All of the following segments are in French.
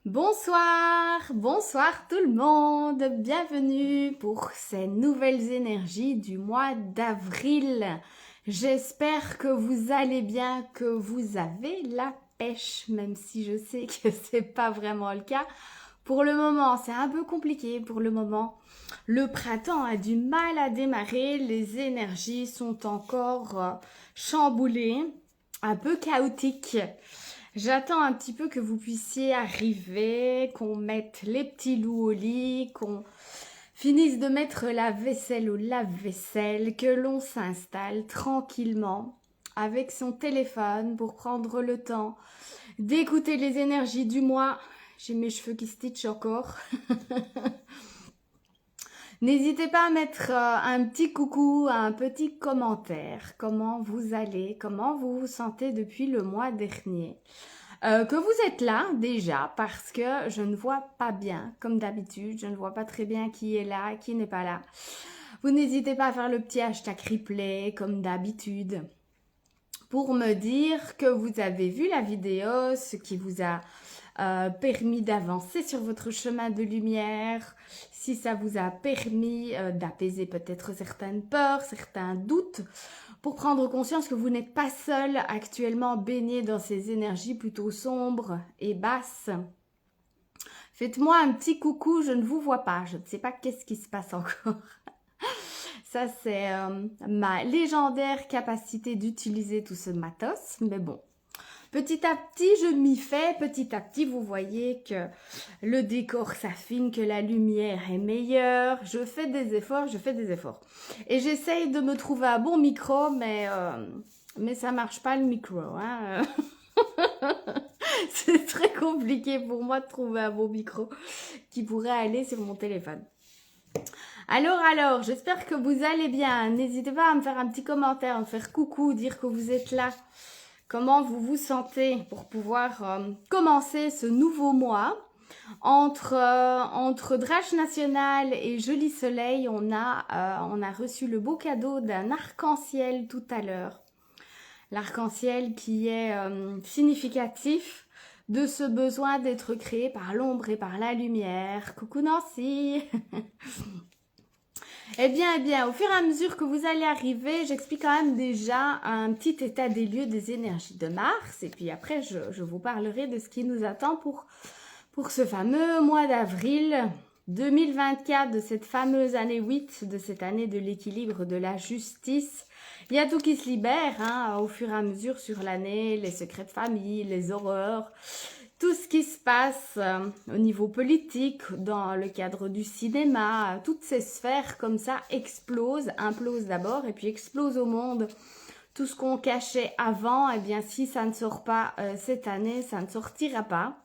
Bonsoir, bonsoir tout le monde, bienvenue pour ces nouvelles énergies du mois d'avril. J'espère que vous allez bien, que vous avez la pêche, même si je sais que c'est pas vraiment le cas. Pour le moment, c'est un peu compliqué pour le moment. Le printemps a du mal à démarrer, les énergies sont encore chamboulées, un peu chaotiques. J'attends un petit peu que vous puissiez arriver, qu'on mette les petits loups au lit, qu'on finisse de mettre la vaisselle au lave-vaisselle, que l'on s'installe tranquillement avec son téléphone pour prendre le temps d'écouter les énergies du mois. J'ai mes cheveux qui stitchent encore. N'hésitez pas à mettre un petit coucou, un petit commentaire. Comment vous allez? Comment vous vous sentez depuis le mois dernier? Que vous êtes là déjà parce que je ne vois pas bien, comme d'habitude. Je ne vois pas très bien qui est là, qui n'est pas là. Vous n'hésitez pas à faire le petit hashtag replay comme d'habitude pour me dire que vous avez vu la vidéo, ce qui vous a permis d'avancer sur votre chemin de lumière, si ça vous a permis d'apaiser peut-être certaines peurs, certains doutes, pour prendre conscience que vous n'êtes pas seul actuellement baigné dans ces énergies plutôt sombres et basses. Faites-moi un petit coucou, je ne vous vois pas, je ne sais pas qu'est-ce qui se passe encore. Ça, c'est ma légendaire capacité d'utiliser tout ce matos, mais bon. Petit à petit, je m'y fais. Petit à petit, vous voyez que le décor s'affine, que la lumière est meilleure. Je fais des efforts, je fais des efforts. Et j'essaye de me trouver un bon micro, mais ça marche pas le micro. Hein. C'est très compliqué pour moi de trouver un bon micro qui pourrait aller sur mon téléphone. Alors, j'espère que vous allez bien. N'hésitez pas à me faire un petit commentaire, à me faire coucou, dire que vous êtes là. Comment vous vous sentez pour pouvoir commencer ce nouveau mois. Entre Drache National et Joli Soleil, on a reçu le beau cadeau d'un arc-en-ciel tout à l'heure. L'arc-en-ciel qui est significatif de ce besoin d'être créé par l'ombre et par la lumière. Coucou Nancy. Eh bien, au fur et à mesure que vous allez arriver, j'explique quand même déjà un petit état des lieux des énergies de Mars. Et puis après, je vous parlerai de ce qui nous attend pour ce fameux mois d'avril 2024, de cette fameuse année 8, de cette année de l'équilibre, de la justice. Il y a tout qui se libère au fur et à mesure sur l'année, les secrets de famille, les horreurs. Tout ce qui se passe au niveau politique, dans le cadre du cinéma, toutes ces sphères comme ça explosent, implosent d'abord et puis explosent au monde. Tout ce qu'on cachait avant, eh bien si ça ne sort pas cette année, ça ne sortira pas.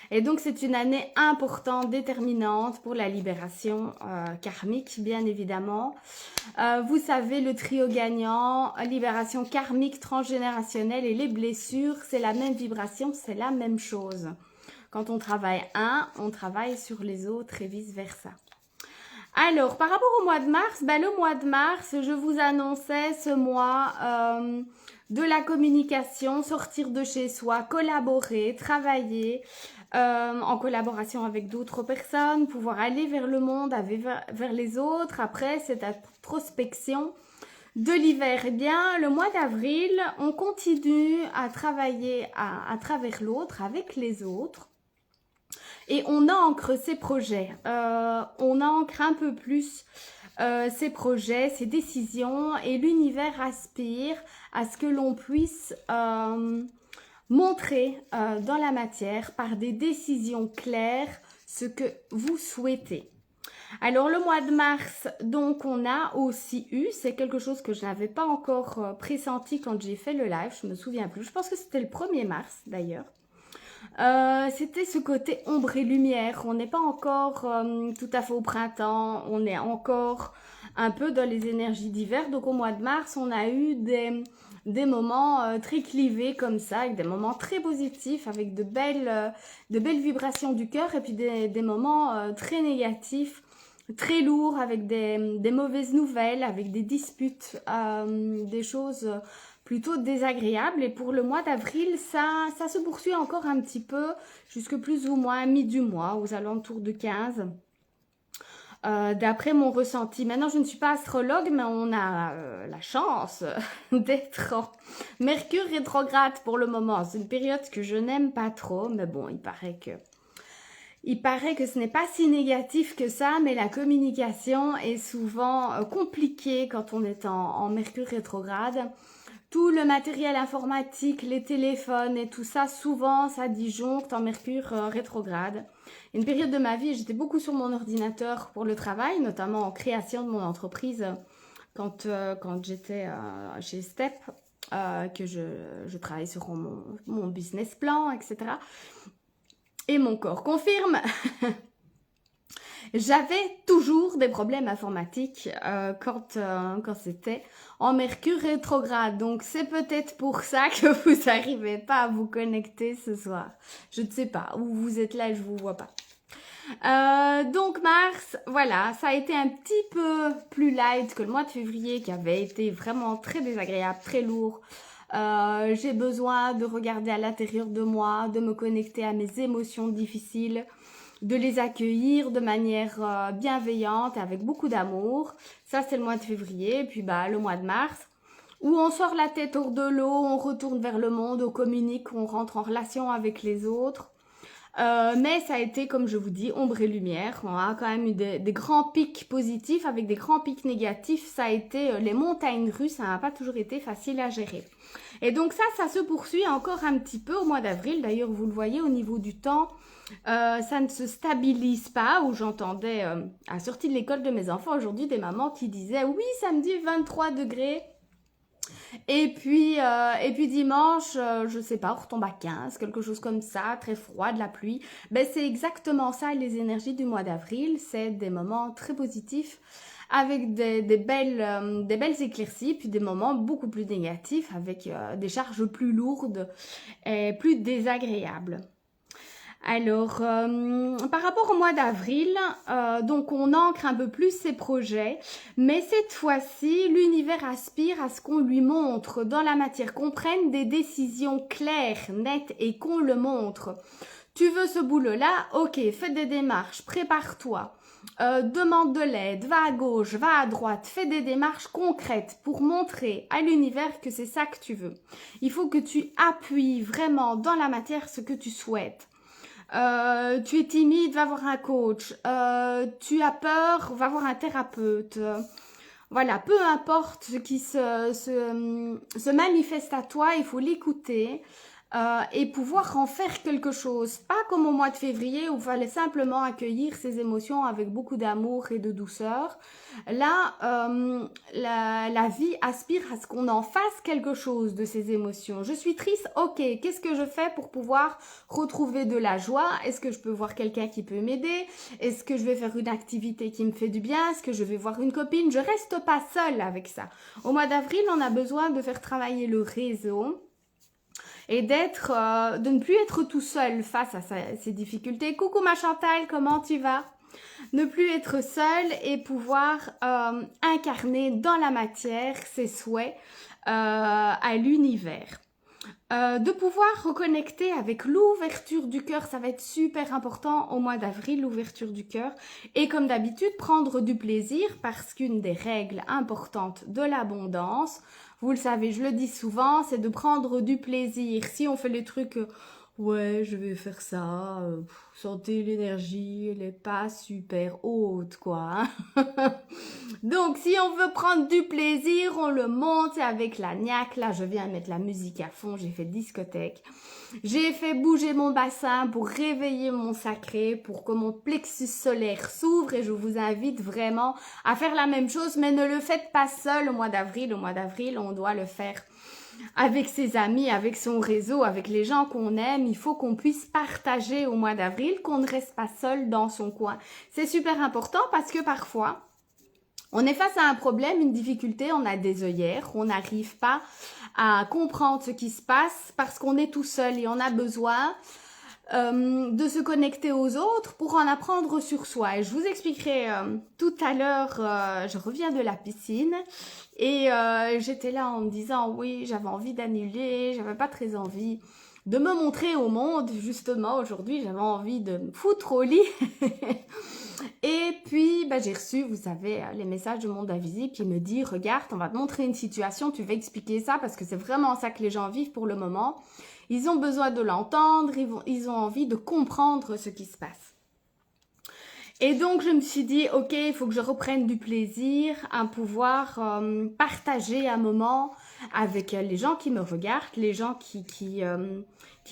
Et donc c'est une année importante, déterminante pour la libération karmique, bien évidemment. Vous savez, le trio gagnant, libération karmique, transgénérationnelle et les blessures, c'est la même vibration, c'est la même chose. Quand on travaille on travaille sur les autres et vice-versa. Alors, par rapport au mois de mars, le mois de mars, je vous annonçais ce mois de la communication, sortir de chez soi, collaborer, travailler en collaboration avec d'autres personnes, pouvoir aller vers le monde, vers les autres. Après, cette introspection de l'hiver. Eh bien, le mois d'avril, on continue à travailler à travers l'autre, avec les autres. Et on ancre ces projets, on ancre un peu plus ces projets, ces décisions, et l'univers aspire à ce que l'on puisse montrer dans la matière par des décisions claires ce que vous souhaitez. Alors le mois de mars, donc on a aussi eu, c'est quelque chose que je n'avais pas encore pressenti quand j'ai fait le live, je me souviens plus, je pense que c'était le 1er mars d'ailleurs. C'était ce côté ombre et lumière. On n'est pas encore tout à fait au printemps, on est encore un peu dans les énergies d'hiver. Donc au mois de mars, on a eu des moments très clivés comme ça, avec des moments très positifs, avec de belles vibrations du cœur, et puis des moments très négatifs, très lourds, avec des mauvaises nouvelles, avec des disputes, des choses plutôt désagréable. Et pour le mois d'avril, ça se poursuit encore un petit peu, jusque plus ou moins mi du mois, aux alentours de 15. D'après mon ressenti. Maintenant, je ne suis pas astrologue, mais on a la chance d'être en Mercure rétrograde pour le moment. C'est une période que je n'aime pas trop, mais bon, il paraît que ce n'est pas si négatif que ça, mais la communication est souvent compliquée quand on est en Mercure rétrograde. Tout le matériel informatique, les téléphones et tout ça, souvent ça disjoncte en Mercure rétrograde. Une période de ma vie, j'étais beaucoup sur mon ordinateur pour le travail, notamment en création de mon entreprise quand j'étais chez Step, que je travaillais sur mon business plan, etc. Et mon corps confirme. J'avais toujours des problèmes informatiques quand c'était en Mercure rétrograde. Donc, c'est peut-être pour ça que vous n'arrivez pas à vous connecter ce soir. Je ne sais pas. Où vous êtes là, je vous vois pas. Donc, Mars, voilà. Ça a été un petit peu plus light que le mois de février qui avait été vraiment très désagréable, très lourd. J'ai besoin de regarder à l'intérieur de moi, de me connecter à mes émotions difficiles, de les accueillir de manière bienveillante, avec beaucoup d'amour. Ça, c'est le mois de février. Et puis, le mois de mars, où on sort la tête hors de l'eau, on retourne vers le monde, on communique, on rentre en relation avec les autres. Mais ça a été, comme je vous dis, ombre et lumière. On a quand même eu des grands pics positifs avec des grands pics négatifs. Ça a été les montagnes russes, ça n'a pas toujours été facile à gérer. Et donc ça se poursuit encore un petit peu au mois d'avril. D'ailleurs, vous le voyez au niveau du temps, ça ne se stabilise pas. Où j'entendais à la sortie de l'école de mes enfants aujourd'hui des mamans qui disaient « Oui, samedi 23 degrés ». Et puis dimanche, je sais pas, on retombe à 15, quelque chose comme ça, très froid, de la pluie. C'est exactement ça, les énergies du mois d'avril. C'est des moments très positifs avec des belles éclaircies, puis des moments beaucoup plus négatifs avec des charges plus lourdes et plus désagréables. Alors, par rapport au mois d'avril, donc on ancre un peu plus ses projets, mais cette fois-ci, l'univers aspire à ce qu'on lui montre dans la matière, qu'on prenne des décisions claires, nettes et qu'on le montre. Tu veux ce boulot-là? Ok, fais des démarches, prépare-toi. Demande de l'aide, va à gauche, va à droite, fais des démarches concrètes pour montrer à l'univers que c'est ça que tu veux. Il faut que tu appuies vraiment dans la matière ce que tu souhaites. Tu es timide, va voir un coach. Tu as peur, va voir un thérapeute. Voilà, peu importe ce qui se manifeste à toi, il faut l'écouter et pouvoir en faire quelque chose. Pas comme au mois de février où il fallait simplement accueillir ses émotions avec beaucoup d'amour et de douceur. Là, la vie aspire à ce qu'on en fasse quelque chose de ces émotions. Je suis triste, ok, qu'est-ce que je fais pour pouvoir retrouver de la joie? Est-ce que je peux voir quelqu'un qui peut m'aider? Est-ce que je vais faire une activité qui me fait du bien? Est-ce que je vais voir une copine? Je reste pas seule avec ça. Au mois d'avril, on a besoin de faire travailler le réseau et de ne plus être tout seul face à ces difficultés. Coucou ma Chantal, comment tu vas? Ne plus être seul et pouvoir incarner dans la matière ses souhaits à l'univers. De pouvoir reconnecter avec l'ouverture du cœur, ça va être super important au mois d'avril, l'ouverture du cœur. Et comme d'habitude, prendre du plaisir parce qu'une des règles importantes de l'abondance, vous le savez, je le dis souvent, c'est de prendre du plaisir. Si on fait les trucs, ouais, je vais faire ça, sentez l'énergie, elle n'est pas super haute, quoi. Hein. Donc, si on veut prendre du plaisir, on le monte avec la niaque. Là, je viens mettre la musique à fond, j'ai fait discothèque. J'ai fait bouger mon bassin pour réveiller mon sacré, pour que mon plexus solaire s'ouvre et je vous invite vraiment à faire la même chose, mais ne le faites pas seul au mois d'avril. Au mois d'avril, on doit le faire avec ses amis, avec son réseau, avec les gens qu'on aime. Il faut qu'on puisse partager au mois d'avril, qu'on ne reste pas seul dans son coin. C'est super important parce que parfois, on est face à un problème, une difficulté, on a des œillères, on n'arrive pas à comprendre ce qui se passe parce qu'on est tout seul et on a besoin de se connecter aux autres pour en apprendre sur soi. Et je vous expliquerai tout à l'heure, je reviens de la piscine et j'étais là en me disant oui, j'avais envie d'annuler, j'avais pas très envie de me montrer au monde, justement aujourd'hui j'avais envie de me foutre au lit. Et puis j'ai reçu, vous savez, les messages de Monde Invisible qui me dit regarde, on va te montrer une situation, tu vas expliquer ça parce que c'est vraiment ça que les gens vivent pour le moment. Ils ont besoin de l'entendre, ils ont envie de comprendre ce qui se passe. Et donc je me suis dit ok, il faut que je reprenne du plaisir à pouvoir partager un moment avec les gens qui me regardent, les gens qui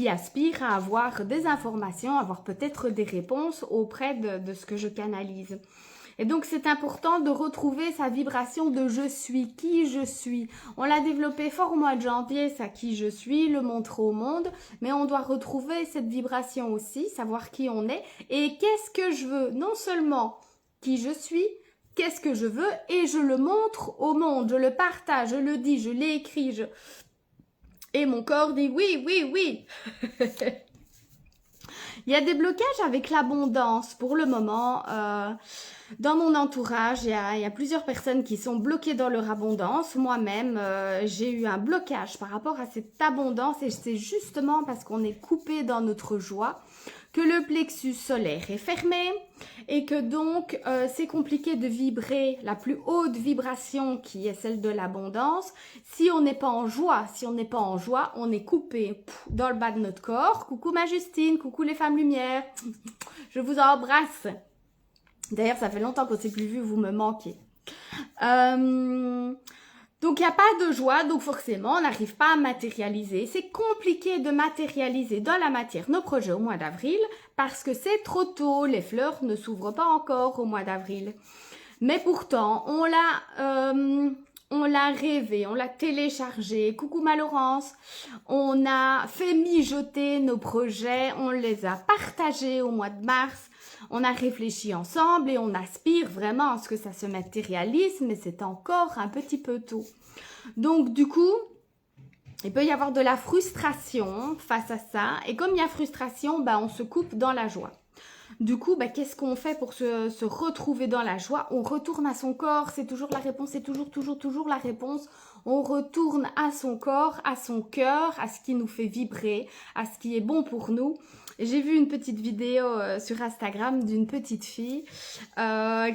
aspirent à avoir des informations, avoir peut-être des réponses auprès de ce que je canalise. Et donc c'est important de retrouver sa vibration de je suis, qui je suis. On l'a développé fort au mois de janvier, ça qui je suis, le montrer au monde, mais on doit retrouver cette vibration aussi, savoir qui on est et qu'est-ce que je veux. Non seulement qui je suis, qu'est-ce que je veux et je le montre au monde, je le partage, je le dis, je l'écris, et mon corps dit oui, oui, oui. Il y a des blocages avec l'abondance pour le moment. Dans mon entourage, il y a plusieurs personnes qui sont bloquées dans leur abondance. Moi-même, j'ai eu un blocage par rapport à cette abondance et c'est justement parce qu'on est coupé dans notre joie que le plexus solaire est fermé et que donc c'est compliqué de vibrer la plus haute vibration qui est celle de l'abondance. Si on n'est pas en joie, on est coupé dans le bas de notre corps. Coucou ma Justine, coucou les femmes lumière, je vous embrasse. D'ailleurs, ça fait longtemps qu'on ne s'est plus vu, vous me manquez. Donc, il n'y a pas de joie, donc forcément, on n'arrive pas à matérialiser. C'est compliqué de matérialiser dans la matière nos projets au mois d'avril parce que c'est trop tôt, les fleurs ne s'ouvrent pas encore au mois d'avril. Mais pourtant, on l'a rêvé, on l'a téléchargé. Coucou ma Laurence. On a fait mijoter nos projets, on les a partagés au mois de mars. On a réfléchi ensemble et on aspire vraiment à ce que ça se matérialise, mais c'est encore un petit peu tôt. Donc du coup, il peut y avoir de la frustration face à ça. Et comme il y a frustration, on se coupe dans la joie. Du coup, qu'est-ce qu'on fait pour se retrouver dans la joie? On retourne à son corps, c'est toujours la réponse, c'est toujours la réponse. On retourne à son corps, à son cœur, à ce qui nous fait vibrer, à ce qui est bon pour nous. J'ai vu une petite vidéo sur Instagram d'une petite fille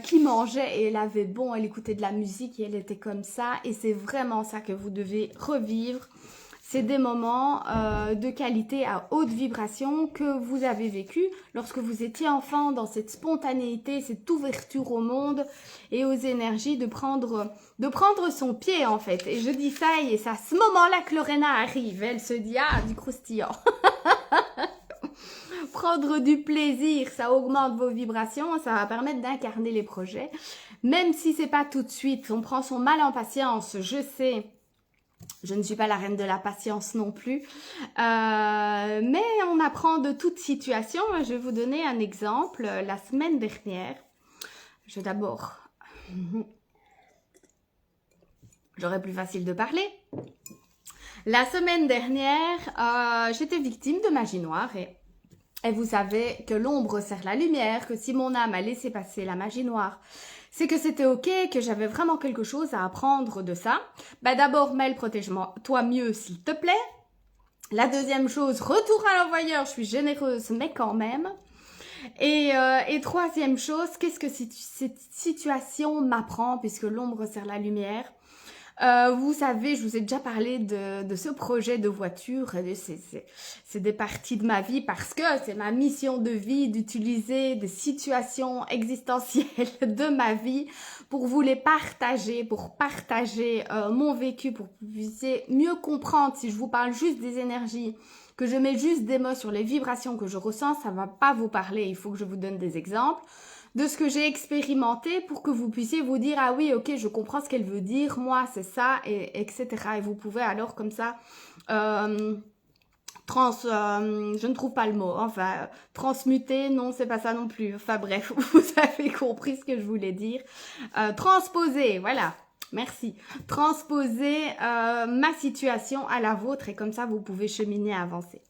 qui mangeait et elle avait bon, elle écoutait de la musique et elle était comme ça. Et c'est vraiment ça que vous devez revivre. C'est des moments de qualité à haute vibration que vous avez vécu lorsque vous étiez enfant, dans cette spontanéité, cette ouverture au monde et aux énergies de prendre son pied en fait. Et je dis ça et c'est à ce moment-là que Lorena arrive. Elle se dit ah, du croustillant. Prendre du plaisir, ça augmente vos vibrations, ça va permettre d'incarner les projets. Même si c'est pas tout de suite, on prend son mal en patience, je sais. Je ne suis pas la reine de la patience non plus. Mais on apprend de toute situation. Je vais vous donner un exemple. La semaine dernière, j'aurais plus facile de parler. La semaine dernière, j'étais victime de magie noire et vous savez que l'ombre sert la lumière, que si mon âme a laissé passer la magie noire, c'est que c'était ok, que j'avais vraiment quelque chose à apprendre de ça. D'abord, Mel, protège-toi mieux s'il te plaît. La deuxième chose, retour à l'envoyeur, je suis généreuse, mais quand même. Et troisième chose, qu'est-ce que cette situation m'apprend, puisque l'ombre sert la lumière. Vous savez, je vous ai déjà parlé de ce projet de voiture. C'est des parties de ma vie parce que c'est ma mission de vie d'utiliser des situations existentielles de ma vie pour vous les partager, pour partager mon vécu, pour que vous puissiez mieux comprendre. Si je vous parle juste des énergies, que je mets juste des mots sur les vibrations que je ressens, ça va pas vous parler. Il faut que je vous donne des exemples de ce que j'ai expérimenté pour que vous puissiez vous dire ah oui, ok, je comprends ce qu'elle veut dire, moi c'est ça, etc. Et vous pouvez alors comme ça je ne trouve pas le mot, enfin transmuter, non c'est pas ça non plus, enfin bref, vous avez compris ce que je voulais dire. Transposer, voilà, merci, transposer ma situation à la vôtre et comme ça vous pouvez cheminer, avancer.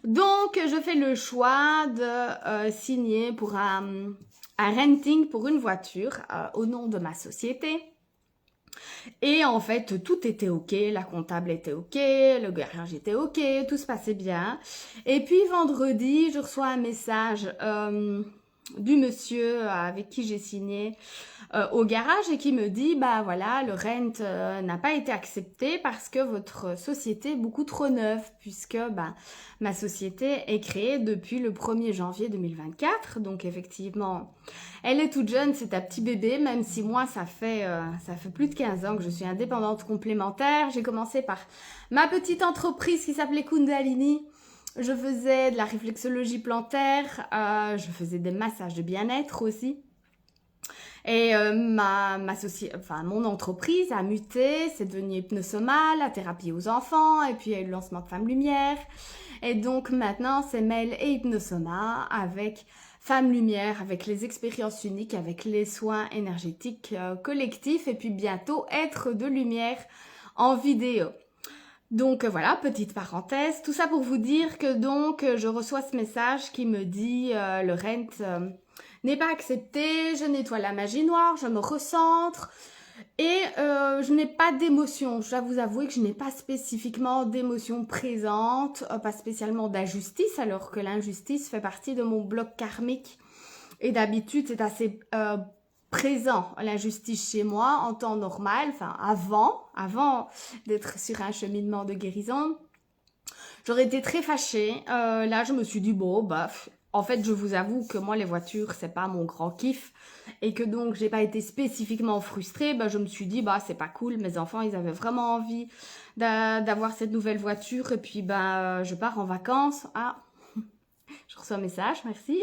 Donc, je fais le choix de signer pour un renting pour une voiture au nom de ma société. Et en fait, tout était ok, la comptable était ok, le garage était ok, tout se passait bien. Et puis vendredi, je reçois un message du monsieur avec qui j'ai signé au garage et qui me dit, bah voilà, le rent n'a pas été accepté parce que votre société est beaucoup trop neuve, puisque bah, ma société est créée depuis le 1er janvier 2024, donc effectivement, elle est toute jeune, c'est un petit bébé, même si moi, ça fait plus de 15 ans que je suis indépendante complémentaire. J'ai commencé par ma petite entreprise qui s'appelait Kundalini. Je faisais de la réflexologie plantaire, je faisais des massages de bien-être aussi. Et mon entreprise a muté, c'est devenu Hypnosoma, la thérapie aux enfants, et puis il y a eu le lancement de Femmes Lumière. Et donc maintenant, c'est Mel et Hypnosoma avec Femmes Lumière, avec les expériences uniques, avec les soins énergétiques collectifs, et puis bientôt être de lumière en vidéo. Donc voilà, petite parenthèse, tout ça pour vous dire que donc je reçois ce message qui me dit le rent n'est pas accepté, je nettoie la magie noire, je me recentre et je n'ai pas d'émotion. Je dois vous avouer que je n'ai pas spécifiquement d'émotion présente, pas spécialement d'injustice, alors que l'injustice fait partie de mon bloc karmique et d'habitude c'est assez présent, l'injustice chez moi en temps normal, enfin avant d'être sur un cheminement de guérison. J'aurais été très fâchée. Là, je me suis dit, bon, bah, en fait, je vous avoue que moi, les voitures, c'est pas mon grand kiff. Et que donc, j'ai pas été spécifiquement frustrée. Bah, je me suis dit, bah, c'est pas cool. Mes enfants, ils avaient vraiment envie d'avoir cette nouvelle voiture. Et puis, bah, je pars en vacances. Ah, je reçois un message, merci.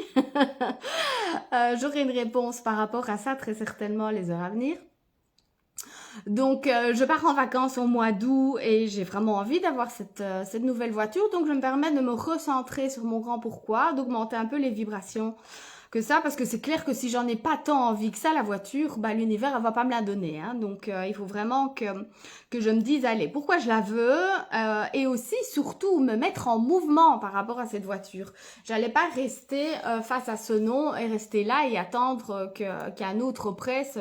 J'aurai une réponse par rapport à ça, très certainement, les heures à venir. Donc, je pars en vacances au mois d'août et j'ai vraiment envie d'avoir cette nouvelle voiture. Donc, je me permets de me recentrer sur mon grand pourquoi, d'augmenter un peu les vibrations que ça, parce que c'est clair que si j'en ai pas tant envie que ça, la voiture, bah, l'univers, elle va pas me la donner. Hein. Donc, il faut vraiment que je me dise, allez, pourquoi je la veux et aussi, surtout, me mettre en mouvement par rapport à cette voiture. J'allais pas rester face à ce nom et rester là et attendre qu'un autre presse...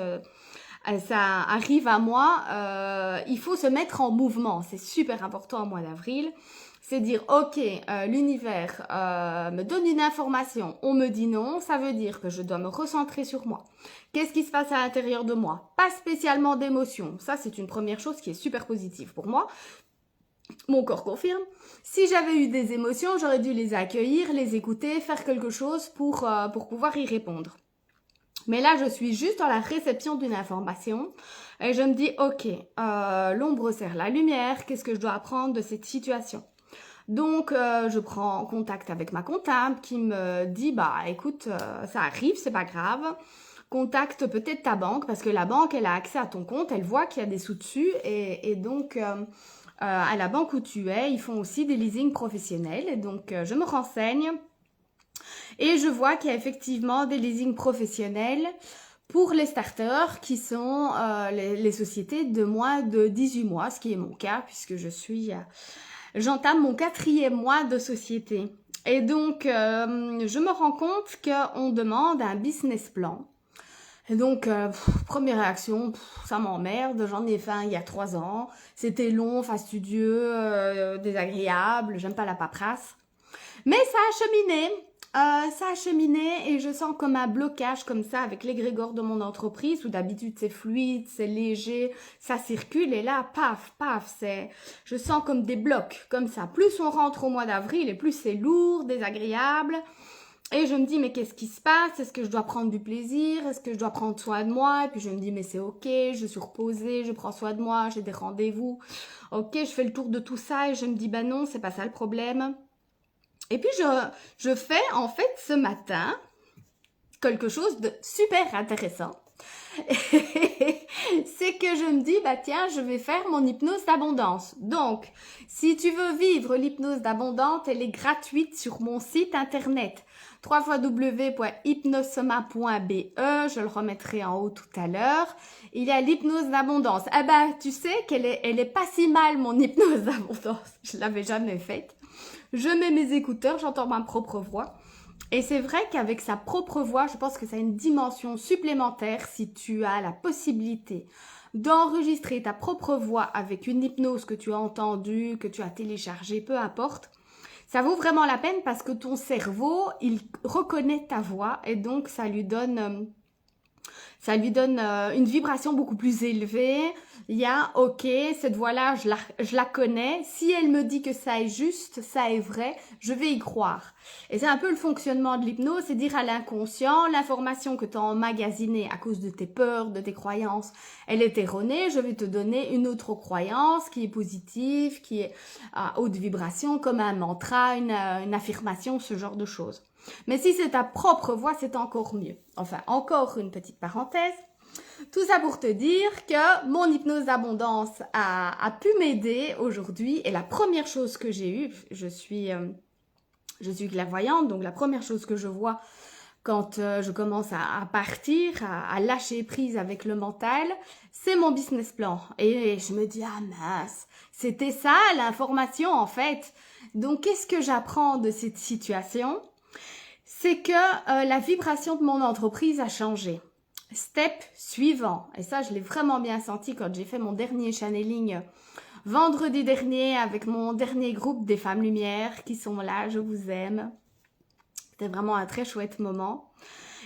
ça arrive à moi, il faut se mettre en mouvement, c'est super important au mois d'avril, c'est dire ok, l'univers me donne une information, on me dit non, ça veut dire que je dois me recentrer sur moi. Qu'est-ce qui se passe à l'intérieur de moi? Pas spécialement d'émotions, ça c'est une première chose qui est super positive pour moi. Mon corps confirme. Si j'avais eu des émotions, j'aurais dû les accueillir, les écouter, faire quelque chose pour pouvoir y répondre. Mais là, je suis juste dans la réception d'une information et je me dis, ok, l'ombre sert la lumière, qu'est-ce que je dois apprendre de cette situation? Donc, je prends contact avec ma comptable qui me dit, bah écoute, ça arrive, c'est pas grave. Contacte peut-être ta banque parce que la banque, elle a accès à ton compte, elle voit qu'il y a des sous dessus et donc... à la banque où tu es, ils font aussi des leasings professionnels. Et donc, je me renseigne et je vois qu'il y a effectivement des leasings professionnels pour les starters qui sont les sociétés de moins de 18 mois, ce qui est mon cas puisque j'entame mon 4e mois de société. Et donc, je me rends compte qu'on demande un business plan. Et donc, première réaction, ça m'emmerde, j'en ai fait un il y a 3 ans, c'était long, fastidieux, désagréable, j'aime pas la paperasse. Mais ça a cheminé et je sens comme un blocage comme ça avec l'égrégore de mon entreprise où d'habitude c'est fluide, c'est léger, ça circule et là, paf, je sens comme des blocs comme ça. Plus on rentre au mois d'avril et plus c'est lourd, désagréable. Et je me dis, mais qu'est-ce qui se passe? Est-ce que je dois prendre du plaisir? Est-ce que je dois prendre soin de moi? Et puis je me dis, mais c'est ok, je suis reposée, je prends soin de moi, j'ai des rendez-vous. Ok, je fais le tour de tout ça et je me dis, bah non, c'est pas ça le problème. Et puis je fais en fait ce matin quelque chose de super intéressant. C'est que je me dis, bah tiens, je vais faire mon hypnose d'abondance. Donc, si tu veux vivre l'hypnose d'abondance, elle est gratuite sur mon site internet www.hypnosoma.be, je le remettrai en haut tout à l'heure. Il y a l'hypnose d'abondance. Ah bah, tu sais qu'elle est pas si mal, mon hypnose d'abondance. Je l'avais jamais faite. je mets mes écouteurs, j'entends ma propre voix. Et c'est vrai qu'avec sa propre voix, je pense que ça a une dimension supplémentaire si tu as la possibilité d'enregistrer ta propre voix avec une hypnose que tu as entendue, que tu as téléchargée, peu importe. Ça vaut vraiment la peine parce que ton cerveau, il reconnaît ta voix et donc ça lui donne une vibration beaucoup plus élevée. Il y a, ok, cette voix-là, je la connais. Si elle me dit que ça est juste, ça est vrai, je vais y croire. Et c'est un peu le fonctionnement de l'hypnose, c'est dire à l'inconscient, l'information que tu as emmagasinée à cause de tes peurs, de tes croyances, elle est erronée. Je vais te donner une autre croyance qui est positive, qui est à haute vibration, comme un mantra, une affirmation, ce genre de choses. Mais si c'est ta propre voix, c'est encore mieux. Enfin, encore une petite parenthèse. Tout ça pour te dire que mon hypnose d'abondance a pu m'aider aujourd'hui. Et la première chose que j'ai eue, je suis clairvoyante, donc la première chose que je vois quand je commence à partir, à lâcher prise avec le mental, c'est mon business plan. Et je me dis, ah mince, c'était ça l'information en fait. Donc qu'est-ce que j'apprends de cette situation ? C'est que la vibration de mon entreprise a changé. Step suivant, et ça je l'ai vraiment bien senti quand j'ai fait mon dernier channeling vendredi dernier avec mon dernier groupe des femmes lumière qui sont là, je vous aime. C'était vraiment un très chouette moment.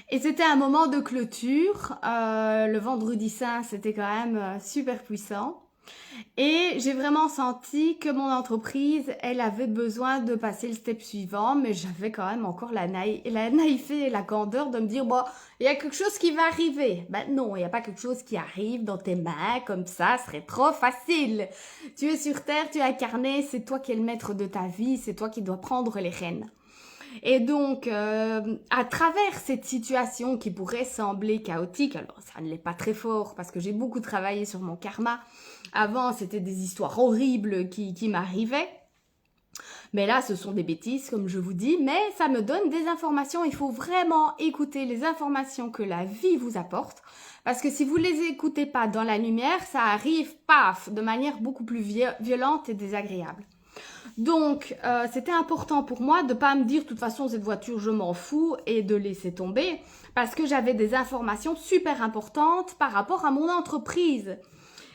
Et c'était un moment de clôture. Le vendredi saint, c'était quand même super puissant. Et j'ai vraiment senti que mon entreprise, elle avait besoin de passer le step suivant, mais j'avais quand même encore la naïveté et la candeur de me dire, bon, il y a quelque chose qui va arriver. Ben non, il n'y a pas quelque chose qui arrive dans tes mains comme ça, ce serait trop facile. Tu es sur Terre, tu es incarné, c'est toi qui es le maître de ta vie, c'est toi qui dois prendre les rênes. Et donc, à travers cette situation qui pourrait sembler chaotique, alors ça ne l'est pas très fort parce que j'ai beaucoup travaillé sur mon karma. Avant, c'était des histoires horribles qui m'arrivaient. Mais là, ce sont des bêtises, comme je vous dis, mais ça me donne des informations. Il faut vraiment écouter les informations que la vie vous apporte. Parce que si vous ne les écoutez pas dans la lumière, ça arrive, paf, de manière beaucoup plus violente et désagréable. Donc, c'était important pour moi de pas me dire, de toute façon, cette voiture, je m'en fous, et de laisser tomber, parce que j'avais des informations super importantes par rapport à mon entreprise.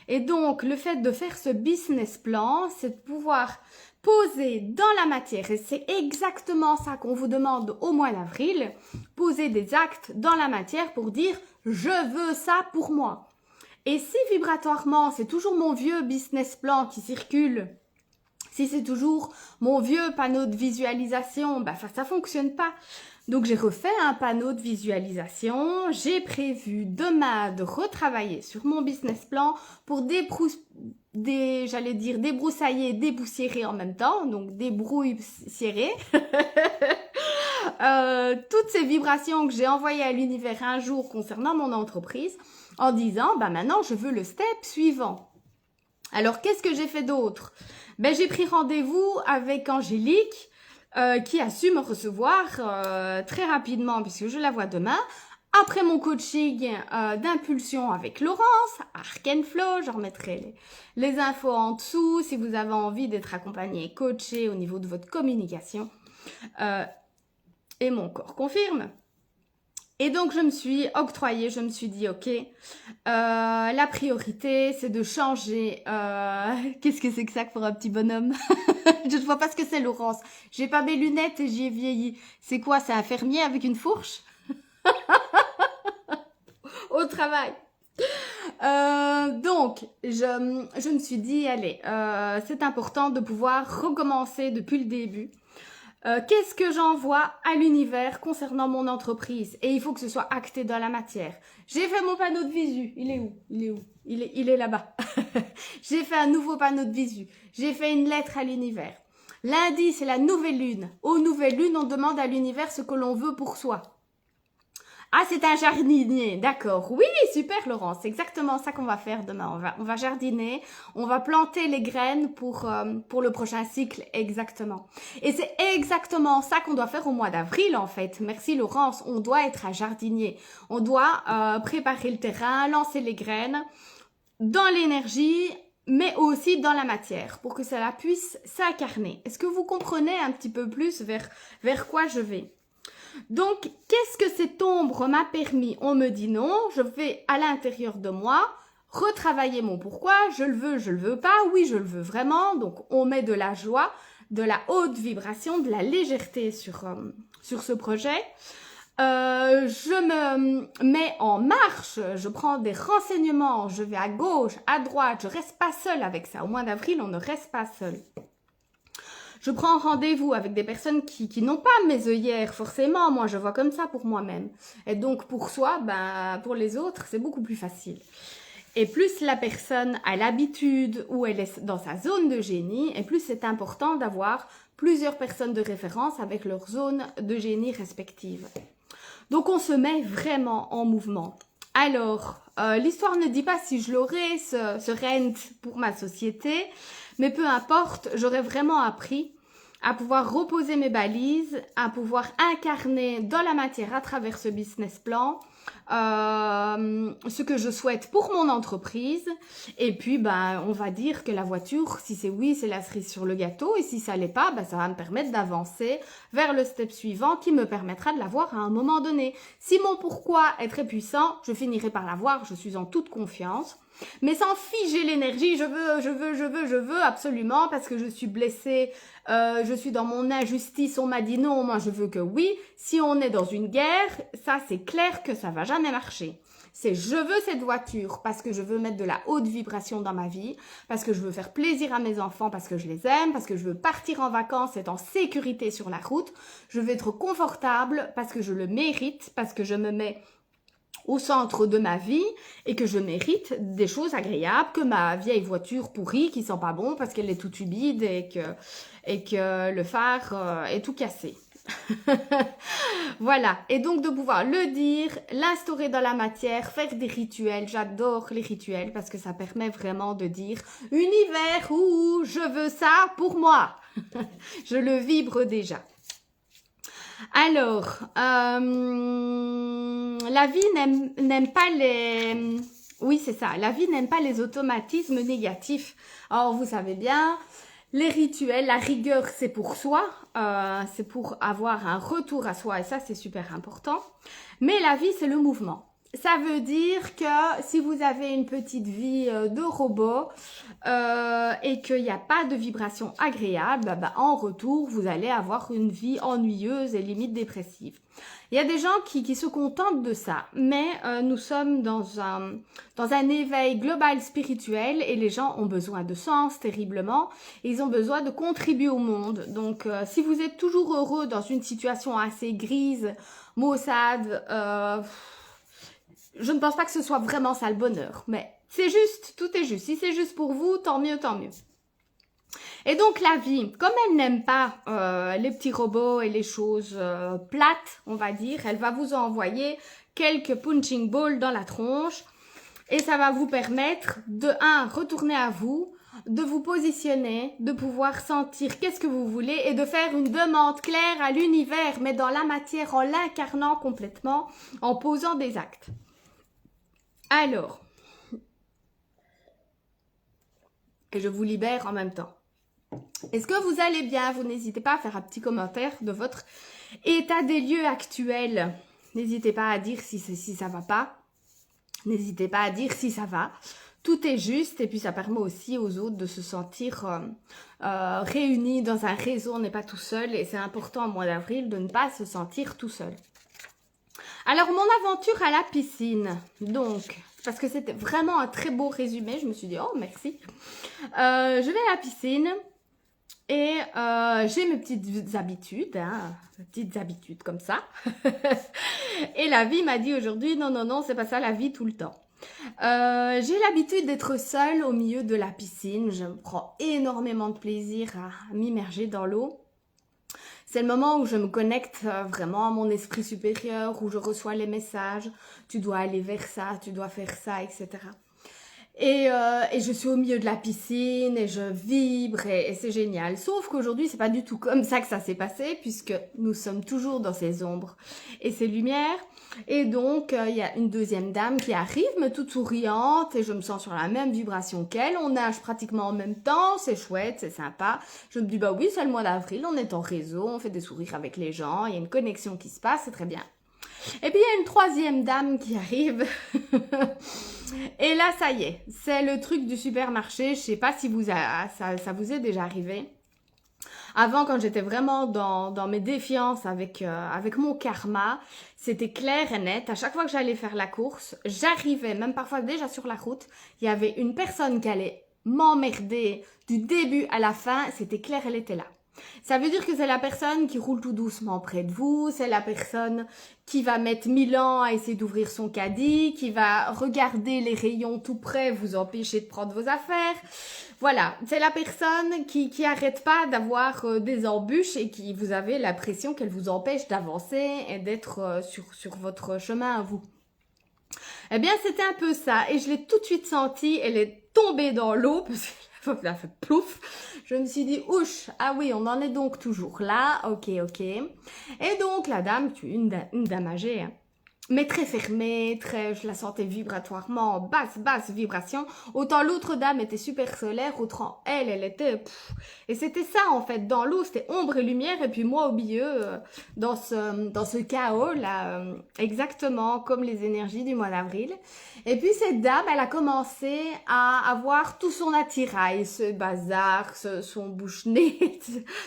Et donc, le fait de faire ce business plan, c'est de pouvoir poser dans la matière, et c'est exactement ça qu'on vous demande au mois d'avril, poser des actes dans la matière pour dire « je veux ça pour moi ». Et si vibratoirement, c'est toujours mon vieux business plan qui circule, si c'est toujours mon vieux panneau de visualisation, ben ça fonctionne pas. Donc j'ai refait un panneau de visualisation, j'ai prévu demain de retravailler sur mon business plan pour débroussailler, dépoussiérer en même temps, donc débrouillssiérer. Toutes ces vibrations que j'ai envoyées à l'univers un jour concernant mon entreprise en disant, bah maintenant je veux le step suivant. Alors qu'est-ce que j'ai fait d'autre ? Ben, j'ai pris rendez-vous avec Angélique qui a su me recevoir très rapidement puisque je la vois demain. Après mon coaching d'impulsion avec Laurence, Arc and Flow, je remettrai les infos en dessous si vous avez envie d'être accompagné, coaché au niveau de votre communication. Et mon corps confirme. Et donc, je me suis octroyée, je me suis dit, ok, la priorité, c'est de changer. Qu'est-ce que c'est que ça pour un petit bonhomme? Je ne vois pas ce que c'est, Laurence. J'ai pas mes lunettes et j'y ai vieilli. C'est quoi, c'est un fermier avec une fourche? Au travail. Donc, je me suis dit, allez, c'est important de pouvoir recommencer depuis le début. Qu'est-ce que j'envoie à l'univers concernant mon entreprise? Et il faut que ce soit acté dans la matière. J'ai fait mon panneau de visu. Il est où? Il est là-bas. J'ai fait un nouveau panneau de visu. J'ai fait une lettre à l'univers. Lundi, c'est la nouvelle lune. Aux nouvelles lunes, on demande à l'univers ce que l'on veut pour soi. Ah, c'est un jardinier, d'accord. Oui, super Laurence, c'est exactement ça qu'on va faire demain. On va jardiner, on va planter les graines pour le prochain cycle, exactement. Et c'est exactement ça qu'on doit faire au mois d'avril en fait. Merci Laurence, on doit être un jardinier. On doit préparer le terrain, lancer les graines dans l'énergie mais aussi dans la matière, pour que cela puisse s'incarner. Est-ce que vous comprenez un petit peu plus vers quoi je vais? Donc, qu'est-ce que cette ombre m'a permis? On me dit non, je vais à l'intérieur de moi retravailler mon pourquoi, je le veux pas, oui, je le veux vraiment. Donc, on met de la joie, de la haute vibration, de la légèreté sur ce projet. Je me mets en marche, je prends des renseignements, je vais à gauche, à droite, je reste pas seule avec ça. Au mois d'avril, on ne reste pas seul. Je prends rendez-vous avec des personnes qui n'ont pas mes œillères, forcément. Moi, je vois comme ça pour moi-même. Et donc, pour soi, pour les autres, c'est beaucoup plus facile. Et plus la personne a l'habitude ou elle est dans sa zone de génie, et plus c'est important d'avoir plusieurs personnes de référence avec leur zone de génie respective. Donc, on se met vraiment en mouvement. Alors, l'histoire ne dit pas si je l'aurai, ce rent pour ma société, mais peu importe, j'aurais vraiment appris à pouvoir reposer mes balises, à pouvoir incarner dans la matière à travers ce business plan ce que je souhaite pour mon entreprise. Et puis, on va dire que la voiture, si c'est oui, c'est la cerise sur le gâteau. Et si ça l'est pas, ça va me permettre d'avancer vers le step suivant qui me permettra de l'avoir à un moment donné. Si mon pourquoi est très puissant, je finirai par l'avoir, je suis en toute confiance. Mais sans figer l'énergie, je veux absolument parce que je suis blessée, je suis dans mon injustice, on m'a dit non, moi je veux que oui. Si on est dans une guerre, ça c'est clair que ça va jamais marcher. C'est je veux cette voiture parce que je veux mettre de la haute vibration dans ma vie, parce que je veux faire plaisir à mes enfants, parce que je les aime, parce que je veux partir en vacances, être en sécurité sur la route. Je veux être confortable parce que je le mérite, parce que je me mets au centre de ma vie et que je mérite des choses agréables que ma vieille voiture pourrie qui sent pas bon parce qu'elle est toute humide et que le phare est tout cassé. Voilà, et donc de pouvoir le dire, l'instaurer dans la matière, faire des rituels. J'adore les rituels parce que ça permet vraiment de dire univers, ouh, je veux ça pour moi. Je le vibre déjà. Alors, la vie n'aime pas les... Oui, c'est ça. La vie n'aime pas les automatismes négatifs. Alors, vous savez bien, les rituels, la rigueur, c'est pour soi. C'est pour avoir un retour à soi. Et ça, c'est super important. Mais la vie, c'est le mouvement. Ça veut dire que si vous avez une petite vie de robot et qu'il n'y a pas de vibration agréable, en retour, vous allez avoir une vie ennuyeuse et limite dépressive. Il y a des gens qui se contentent de ça, mais nous sommes dans un éveil global spirituel et les gens ont besoin de sens terriblement et ils ont besoin de contribuer au monde. Donc, si vous êtes toujours heureux dans une situation assez grise, maussade, je ne pense pas que ce soit vraiment ça le bonheur, mais c'est juste, tout est juste. Si c'est juste pour vous, tant mieux, tant mieux. Et donc la vie, comme elle n'aime pas les petits robots et les choses plates, on va dire, elle va vous envoyer quelques punching balls dans la tronche et ça va vous permettre de, retourner à vous, de vous positionner, de pouvoir sentir qu'est-ce que vous voulez et de faire une demande claire à l'univers, mais dans la matière, en l'incarnant complètement, en posant des actes. Alors, et je vous libère en même temps. Est-ce que vous allez bien? Vous n'hésitez pas à faire un petit commentaire de votre état des lieux actuel. N'hésitez pas à dire si ça va pas. N'hésitez pas à dire si ça va. Tout est juste et puis ça permet aussi aux autres de se sentir réunis dans un réseau. On n'est pas tout seul et c'est important au mois d'avril de ne pas se sentir tout seul. Alors, mon aventure à la piscine, donc, parce que c'était vraiment un très beau résumé, je me suis dit, oh, merci. Je vais à la piscine et j'ai mes petites habitudes, comme ça. Et la vie m'a dit aujourd'hui, non, c'est pas ça la vie tout le temps. J'ai l'habitude d'être seule au milieu de la piscine, je prends énormément de plaisir à m'immerger dans l'eau. C'est le moment où je me connecte vraiment à mon esprit supérieur, où je reçois les messages, tu dois aller vers ça, tu dois faire ça, etc. Et je suis au milieu de la piscine et je vibre et c'est génial. Sauf qu'aujourd'hui, c'est pas du tout comme ça que ça s'est passé puisque nous sommes toujours dans ces ombres et ces lumières. Et donc, il y a une deuxième dame qui arrive, mais toute souriante et je me sens sur la même vibration qu'elle. On nage pratiquement en même temps, c'est chouette, c'est sympa. Je me dis, bah oui, c'est le mois d'avril, on est en réseau, on fait des sourires avec les gens, il y a une connexion qui se passe, c'est très bien. Et puis, il y a une troisième dame qui arrive. Et là, ça y est, c'est le truc du supermarché. Je sais pas si ça vous est déjà arrivé. Avant, quand j'étais vraiment dans mes défiances avec mon karma, c'était clair et net. À chaque fois que j'allais faire la course, j'arrivais, même parfois déjà sur la route, il y avait une personne qui allait m'emmerder du début à la fin. C'était clair, elle était là. Ça veut dire que c'est la personne qui roule tout doucement près de vous, c'est la personne qui va mettre 1000 ans à essayer d'ouvrir son caddie, qui va regarder les rayons tout près, vous empêcher de prendre vos affaires. Voilà, c'est la personne qui arrête pas d'avoir des embûches et qui vous avez l'impression qu'elle vous empêche d'avancer et d'être sur votre chemin à vous. Eh bien, c'était un peu ça et je l'ai tout de suite senti, elle est tombée dans l'eau parce que elle a fait plouf. Je me suis dit, ouch, ah oui, on en est donc toujours là, ok. Et donc, la dame, une dame âgée, hein, mais très fermée, je la sentais vibratoirement, basse vibration. Autant l'autre dame était super solaire, autant elle était... Et c'était ça, en fait, dans l'eau, c'était ombre et lumière, et puis moi au milieu, dans ce chaos, là, exactement comme les énergies du mois d'avril. Et puis cette dame, elle a commencé à avoir tout son attirail, ce bazar, son bouche-nez,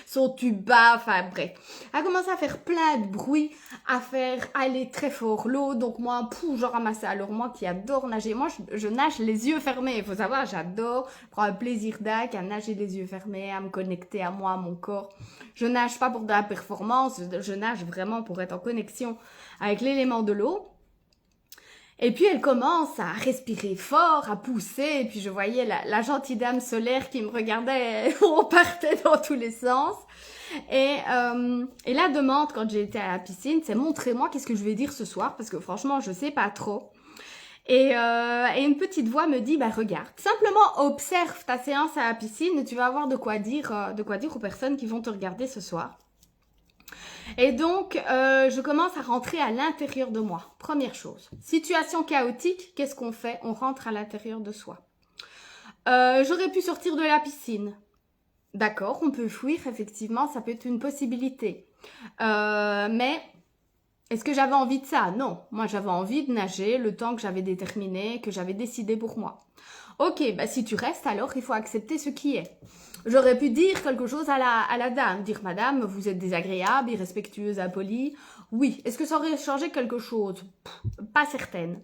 son tuba, enfin bref. Elle a commencé à faire plein de bruit, à faire aller très fort l'eau, donc moi, je ramassais. Alors moi qui adore nager, moi je nage les yeux fermés, il faut savoir, j'adore, je prends un plaisir dingue à nager les yeux fermés, à me connecter à moi, à mon corps. Je nage pas pour de la performance, je nage vraiment pour être en connexion avec l'élément de l'eau. Et puis elle commence à respirer fort, à pousser, et puis je voyais la gentille dame solaire qui me regardait, on partait dans tous les sens. Et la demande quand j'ai été à la piscine, c'est montrez-moi qu'est-ce que je vais dire ce soir, parce que franchement je sais pas trop. Et une petite voix me dit, bah regarde, simplement observe ta séance à la piscine et tu vas avoir de quoi dire aux personnes qui vont te regarder ce soir. Et donc, je commence à rentrer à l'intérieur de moi. Première chose, situation chaotique, qu'est-ce qu'on fait? On rentre à l'intérieur de soi. J'aurais pu sortir de la piscine. D'accord, on peut fuir, effectivement, ça peut être une possibilité. Mais est-ce que j'avais envie de ça? Non, moi j'avais envie de nager le temps que j'avais déterminé, que j'avais décidé pour moi. Ok, bah si tu restes, alors il faut accepter ce qui est. J'aurais pu dire quelque chose à la dame, dire madame, vous êtes désagréable, irrespectueuse, impolie. Oui, est-ce que ça aurait changé quelque chose? Pas certaine.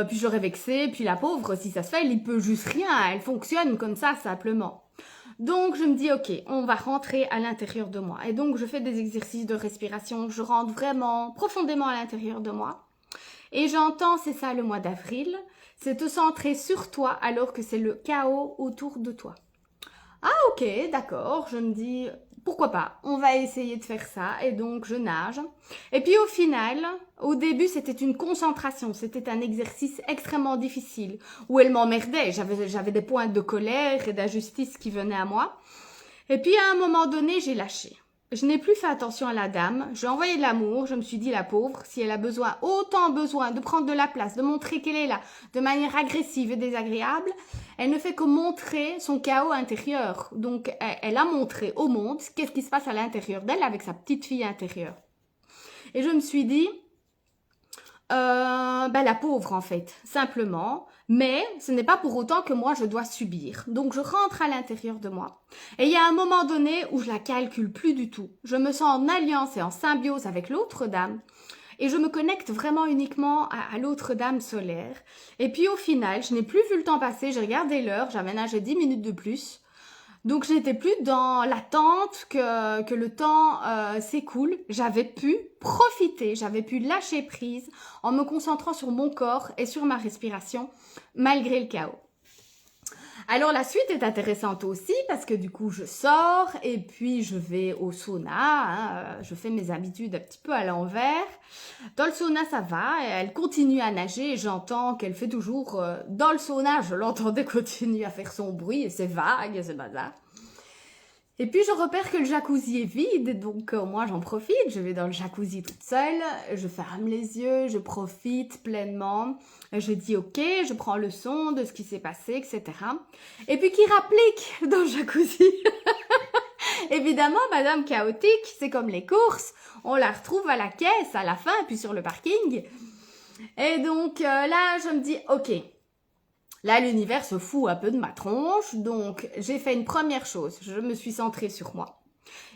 Puis j'aurais vexé, puis la pauvre, si ça se fait, elle y peut juste rien, elle fonctionne comme ça simplement. Donc je me dis ok, on va rentrer à l'intérieur de moi. Et donc je fais des exercices de respiration, je rentre vraiment profondément à l'intérieur de moi. Et j'entends, c'est ça le mois d'avril, c'est te centrer sur toi alors que c'est le chaos autour de toi. Ah ok, d'accord, je me dis, pourquoi pas, on va essayer de faire ça, et donc je nage. Et puis au final, au début c'était une concentration, c'était un exercice extrêmement difficile, où elle m'emmerdait, j'avais des points de colère et d'injustice qui venaient à moi. Et puis à un moment donné, j'ai lâché. Je n'ai plus fait attention à la dame, j'ai envoyé de l'amour, je me suis dit la pauvre, si elle a autant besoin de prendre de la place, de montrer qu'elle est là, de manière agressive et désagréable, elle ne fait que montrer son chaos intérieur. Donc elle a montré au monde qu'est-ce qui se passe à l'intérieur d'elle avec sa petite fille intérieure. Et je me suis dit, la pauvre en fait, simplement. Mais ce n'est pas pour autant que moi je dois subir. Donc je rentre à l'intérieur de moi. Et il y a un moment donné où je la calcule plus du tout. Je me sens en alliance et en symbiose avec l'autre dame. Et je me connecte vraiment uniquement à l'autre dame solaire. Et puis au final, je n'ai plus vu le temps passer. J'ai regardé l'heure, j'avais nagé 10 minutes de plus. Donc j'étais plus dans l'attente que le temps s'écoule. J'avais pu profiter, j'avais pu lâcher prise en me concentrant sur mon corps et sur ma respiration malgré le chaos. Alors la suite est intéressante aussi parce que du coup je sors et puis je vais au sauna, hein, je fais mes habitudes un petit peu à l'envers. Dans le sauna ça va, elle continue à nager et j'entends qu'elle fait toujours, dans le sauna je l'entendais continuer à faire son bruit et c'est vague et c'est bazar. Et puis je repère que le jacuzzi est vide, donc moi j'en profite, je vais dans le jacuzzi toute seule, je ferme les yeux, je profite pleinement, je dis ok, je prends le son de ce qui s'est passé, etc. Et puis qui rapplique dans le jacuzzi. Évidemment, Madame Chaotique, c'est comme les courses, on la retrouve à la caisse, à la fin, puis sur le parking. Et donc là, je me dis ok. Là, l'univers se fout un peu de ma tronche, donc j'ai fait une première chose, je me suis centrée sur moi.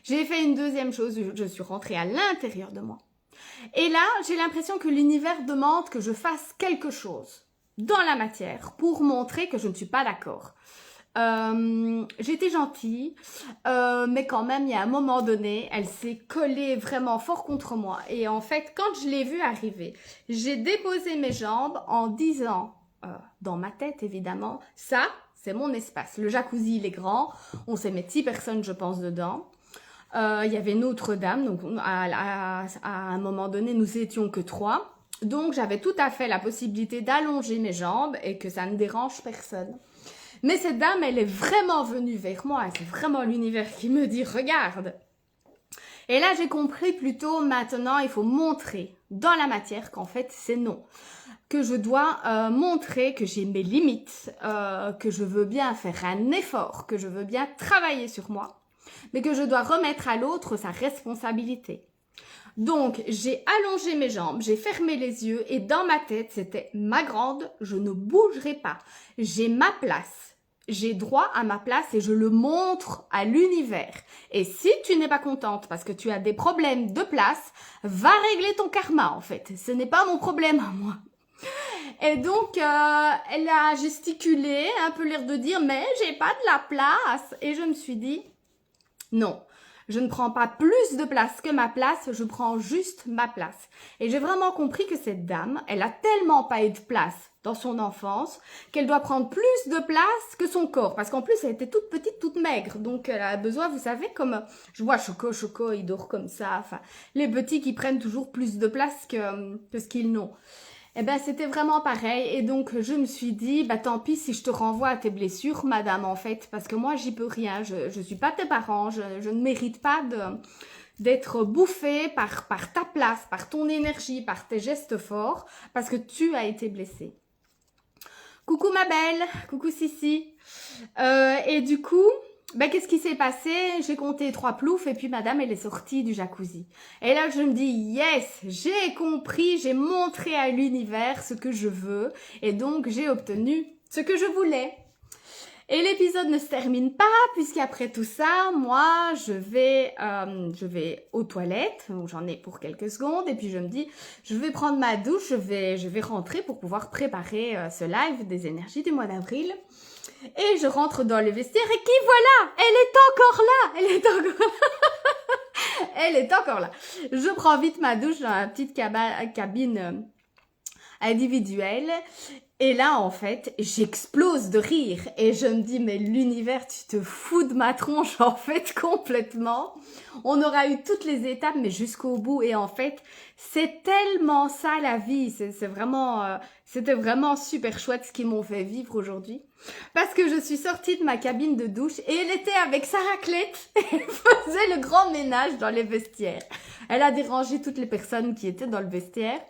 J'ai fait une deuxième chose, je suis rentrée à l'intérieur de moi. Et là, j'ai l'impression que l'univers demande que je fasse quelque chose dans la matière pour montrer que je ne suis pas d'accord. J'étais gentille, mais quand même, il y a un moment donné, elle s'est collée vraiment fort contre moi. Et en fait, quand je l'ai vue arriver, j'ai déposé mes jambes en disant... dans ma tête évidemment, ça c'est mon espace. Le jacuzzi il est grand, on s'est mis 6 personnes je pense dedans. Il y avait une autre dame, donc à un moment donné nous étions que 3. Donc j'avais tout à fait la possibilité d'allonger mes jambes et que ça ne dérange personne. Mais cette dame elle est vraiment venue vers moi, c'est vraiment l'univers qui me dit regarde. Et là j'ai compris plutôt maintenant il faut montrer dans la matière qu'en fait c'est non. Que je dois montrer que j'ai mes limites, que je veux bien faire un effort, que je veux bien travailler sur moi, mais que je dois remettre à l'autre sa responsabilité. Donc, j'ai allongé mes jambes, j'ai fermé les yeux et dans ma tête, c'était ma grande, je ne bougerai pas. J'ai ma place, j'ai droit à ma place et je le montre à l'univers. Et si tu n'es pas contente parce que tu as des problèmes de place, va régler ton karma en fait. Ce n'est pas mon problème à moi. Et donc, elle a gesticulé, un peu l'air de dire « mais j'ai pas de la place ». Et je me suis dit « non, je ne prends pas plus de place que ma place, je prends juste ma place ». Et j'ai vraiment compris que cette dame, elle a tellement pas eu de place dans son enfance qu'elle doit prendre plus de place que son corps. Parce qu'en plus, elle était toute petite, toute maigre. Donc, elle a besoin, vous savez, comme je vois Choco, il dort comme ça. Enfin, les petits qui prennent toujours plus de place que ce qu'ils n'ont. Eh ben, c'était vraiment pareil. Et donc, je me suis dit, bah, tant pis si je te renvoie à tes blessures, madame, en fait. Parce que moi, j'y peux rien. Je suis pas tes parents. Je ne mérite pas d'être bouffée par ta place, par ton énergie, par tes gestes forts. Parce que tu as été blessée. Coucou ma belle. Coucou Sissi. Et du coup... ben, qu'est-ce qui s'est passé? J'ai compté 3 ploufs et puis madame, elle est sortie du jacuzzi. Et là, je me dis, yes, j'ai compris, j'ai montré à l'univers ce que je veux et donc j'ai obtenu ce que je voulais. Et l'épisode ne se termine pas puisqu'après tout ça, moi, je vais aux toilettes, où j'en ai pour quelques secondes et puis je me dis, je vais prendre ma douche, je vais rentrer pour pouvoir préparer ce live des énergies du mois d'avril. Et je rentre dans le vestiaire et qui voilà, elle est encore là, elle est encore là. Je prends vite ma douche dans la petite cabine individuelle. Et là, en fait, j'explose de rire. Et je me dis, mais l'univers, tu te fous de ma tronche, en fait, complètement. On aura eu toutes les étapes, mais jusqu'au bout. Et en fait, c'est tellement ça, la vie. C'était vraiment super chouette ce qu'ils m'ont fait vivre aujourd'hui. Parce que je suis sortie de ma cabine de douche et elle était avec sa raclette et elle faisait le grand ménage dans les vestiaires. Elle a dérangé toutes les personnes qui étaient dans le vestiaire.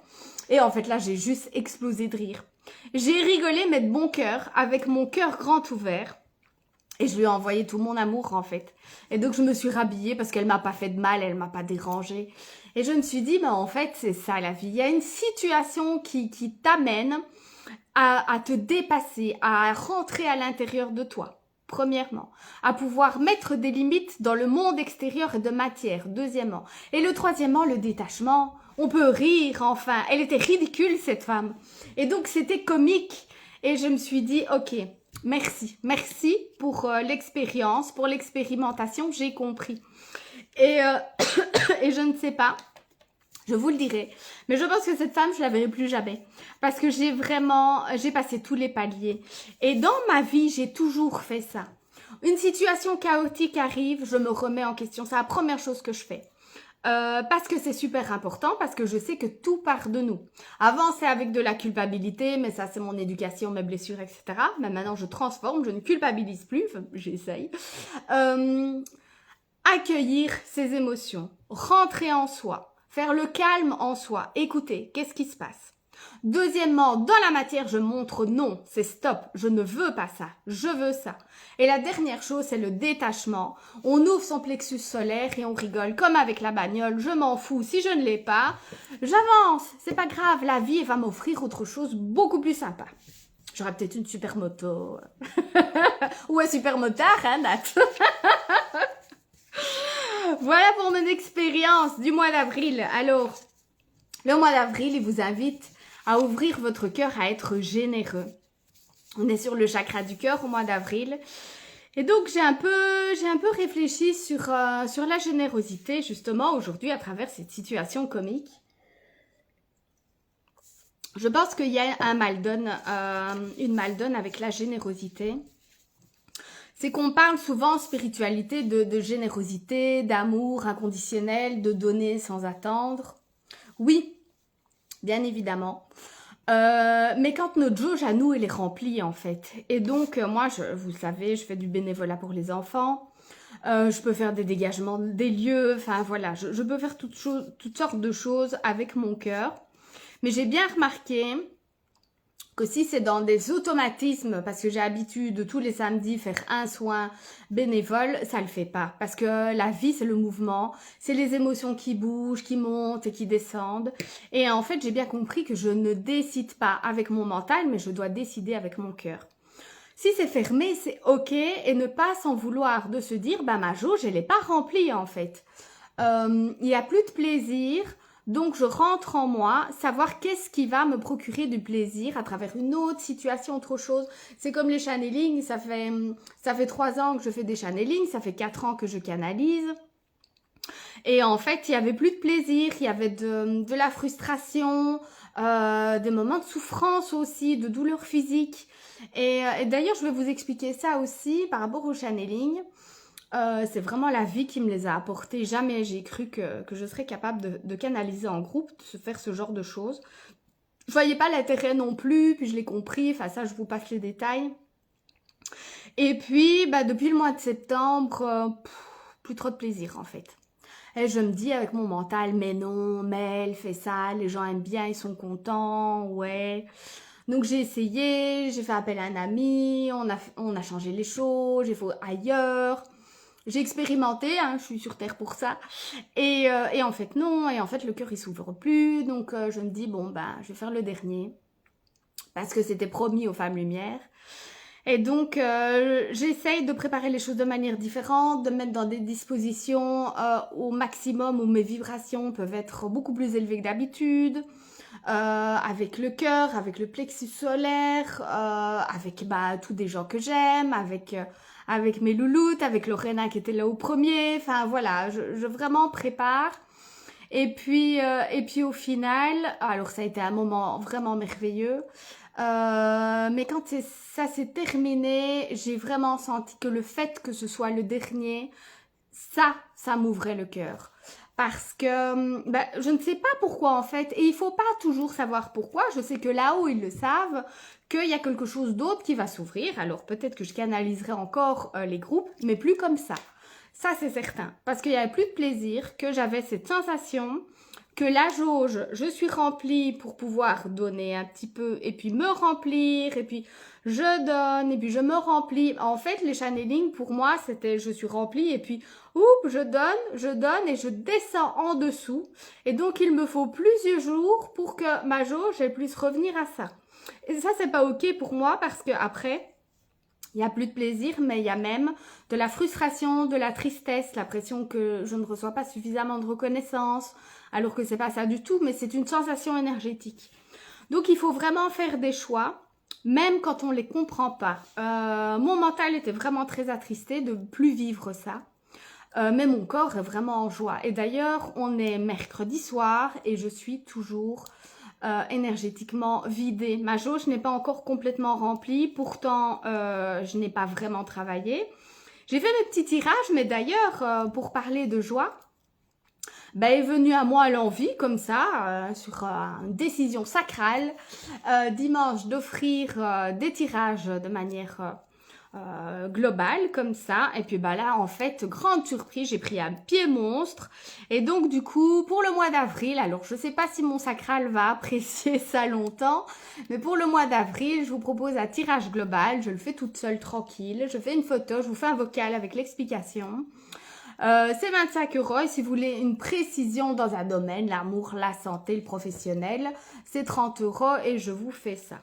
Et en fait, là, j'ai juste explosé de rire. J'ai rigolé, mais de bon cœur, avec mon cœur grand ouvert. Et je lui ai envoyé tout mon amour, en fait. Et donc, je me suis rhabillée parce qu'elle m'a pas fait de mal, elle m'a pas dérangée. Et je me suis dit, ben, en fait, c'est ça, la vie. Il y a une situation qui t'amène à te dépasser, à rentrer à l'intérieur de toi. Premièrement, à pouvoir mettre des limites dans le monde extérieur et de matière. Deuxièmement. Et le troisièmement, le détachement. On peut rire, enfin. Elle était ridicule, cette femme. Et donc, c'était comique. Et je me suis dit, ok, merci. Merci pour l'expérience, pour l'expérimentation. J'ai compris. Et je ne sais pas Je vous le dirai. Mais je pense que cette femme, je la verrai plus jamais. Parce que j'ai passé tous les paliers. Et dans ma vie, j'ai toujours fait ça. Une situation chaotique arrive, je me remets en question. C'est la première chose que je fais. Parce que c'est super important, parce que je sais que tout part de nous. Avant, c'est avec de la culpabilité, mais ça, c'est mon éducation, mes blessures, etc. Mais maintenant, je transforme, je ne culpabilise plus, enfin, j'essaye. Accueillir ses émotions, rentrer en soi. Faire le calme en soi. Écoutez, qu'est-ce qui se passe? Deuxièmement, dans la matière, je montre non, c'est stop, je ne veux pas ça, je veux ça. Et la dernière chose, c'est le détachement. On ouvre son plexus solaire et on rigole, comme avec la bagnole, je m'en fous, si je ne l'ai pas, j'avance, c'est pas grave, la vie va m'offrir autre chose beaucoup plus sympa. J'aurai peut-être une super moto. Ou un super motard, hein, Nat. Voilà pour mon expérience du mois d'avril. Alors, le mois d'avril, il vous invite à ouvrir votre cœur, à être généreux. On est sur le chakra du cœur au mois d'avril. Et donc, j'ai un peu réfléchi sur la générosité, justement, aujourd'hui, à travers cette situation comique. Je pense qu'il y a une mal-donne avec la générosité. C'est qu'on parle souvent en spiritualité de générosité, d'amour inconditionnel, de donner sans attendre. Oui, bien évidemment. Mais quand notre jauge à nous, elle est remplie en fait. Et donc, moi, vous le savez, je fais du bénévolat pour les enfants. Je peux faire des dégagements des lieux. Enfin, voilà, je peux faire toutes sortes de choses avec mon cœur. Mais j'ai bien remarqué que si c'est dans des automatismes, parce que j'ai l'habitude de tous les samedis faire un soin bénévole, ça le fait pas. Parce que la vie, c'est le mouvement, c'est les émotions qui bougent, qui montent et qui descendent. Et en fait, j'ai bien compris que je ne décide pas avec mon mental, mais je dois décider avec mon cœur. Si c'est fermé, c'est ok, et ne pas s'en vouloir de se dire, bah ma jauge, elle n'est pas remplie en fait. Il n'y a plus de plaisir. Donc, je rentre en moi, savoir qu'est-ce qui va me procurer du plaisir à travers une autre situation, autre chose. C'est comme les channelings, ça fait 3 ans que je fais des channelings, ça fait 4 ans que je canalise. Et en fait, il n'y avait plus de plaisir, il y avait de la frustration, des moments de souffrance aussi, de douleur physique. Et d'ailleurs, je vais vous expliquer ça aussi par rapport au channeling. C'est vraiment la vie qui me les a apportés. Jamais j'ai cru que je serais capable de canaliser en groupe, de faire ce genre de choses. Je voyais pas l'intérêt non plus, puis je l'ai compris. Enfin, ça, je vous passe les détails. Et puis, depuis le mois de septembre, plus trop de plaisir en fait. Et je me dis avec mon mental, mais non, mais elle fait ça, les gens aiment bien, ils sont contents, ouais. Donc j'ai essayé, j'ai fait appel à un ami, on a changé les choses, j'ai fait ailleurs. J'ai expérimenté, hein, je suis sur Terre pour ça. Et en fait, non. Et en fait, le cœur, il s'ouvre plus. Donc, je me dis, bon, je vais faire le dernier. Parce que c'était promis aux femmes lumière. Et donc, j'essaye de préparer les choses de manière différente, de mettre dans des dispositions au maximum où mes vibrations peuvent être beaucoup plus élevées que d'habitude. Avec le cœur, avec le plexus solaire, avec tous des gens que j'aime, avec mes louloutes, avec Lorena qui était là au premier. Enfin voilà, je vraiment prépare. Et puis au final, alors ça a été un moment vraiment merveilleux. Mais quand ça s'est terminé, j'ai vraiment senti que le fait que ce soit le dernier, ça m'ouvrait le cœur. Parce que je ne sais pas pourquoi en fait, et il faut pas toujours savoir pourquoi. Je sais que là-haut ils le savent, qu'il y a quelque chose d'autre qui va s'ouvrir. Alors peut-être que je canaliserai encore les groupes, mais plus comme ça. Ça c'est certain, parce qu'il y avait plus de plaisir, que j'avais cette sensation que la jauge, je suis remplie pour pouvoir donner un petit peu, et puis me remplir, et puis je donne, et puis je me remplis. En fait, les channelings, pour moi, c'était je suis remplie, et puis je donne, et je descends en dessous. Et donc, il me faut plusieurs jours pour que ma jauge elle puisse revenir à ça. Et ça, c'est pas ok pour moi, parce que après, il n'y a plus de plaisir, mais il y a même de la frustration, de la tristesse, l'impression que je ne reçois pas suffisamment de reconnaissance, alors que c'est pas ça du tout, mais c'est une sensation énergétique. Donc, il faut vraiment faire des choix, même quand on les comprend pas. Mon mental était vraiment très attristé de plus vivre ça. mais mon corps est vraiment en joie. Et d'ailleurs, on est mercredi soir et je suis toujours énergétiquement vidée. Ma jauge n'est pas encore complètement remplie, pourtant je n'ai pas vraiment travaillé. J'ai fait mes petits tirages, mais d'ailleurs, pour parler de joie, est venue à moi l'envie, comme ça, sur une décision sacrale, dimanche, d'offrir des tirages de manière globale, comme ça. Et puis là, en fait, grande surprise, j'ai pris un pied monstre. Et donc, du coup, pour le mois d'avril, alors je sais pas si mon sacral va apprécier ça longtemps, mais pour le mois d'avril, je vous propose un tirage global. Je le fais toute seule, tranquille. Je fais une photo, je vous fais un vocal avec l'explication. C'est 25 € et si vous voulez une précision dans un domaine, l'amour, la santé, le professionnel, c'est 30 € et je vous fais ça.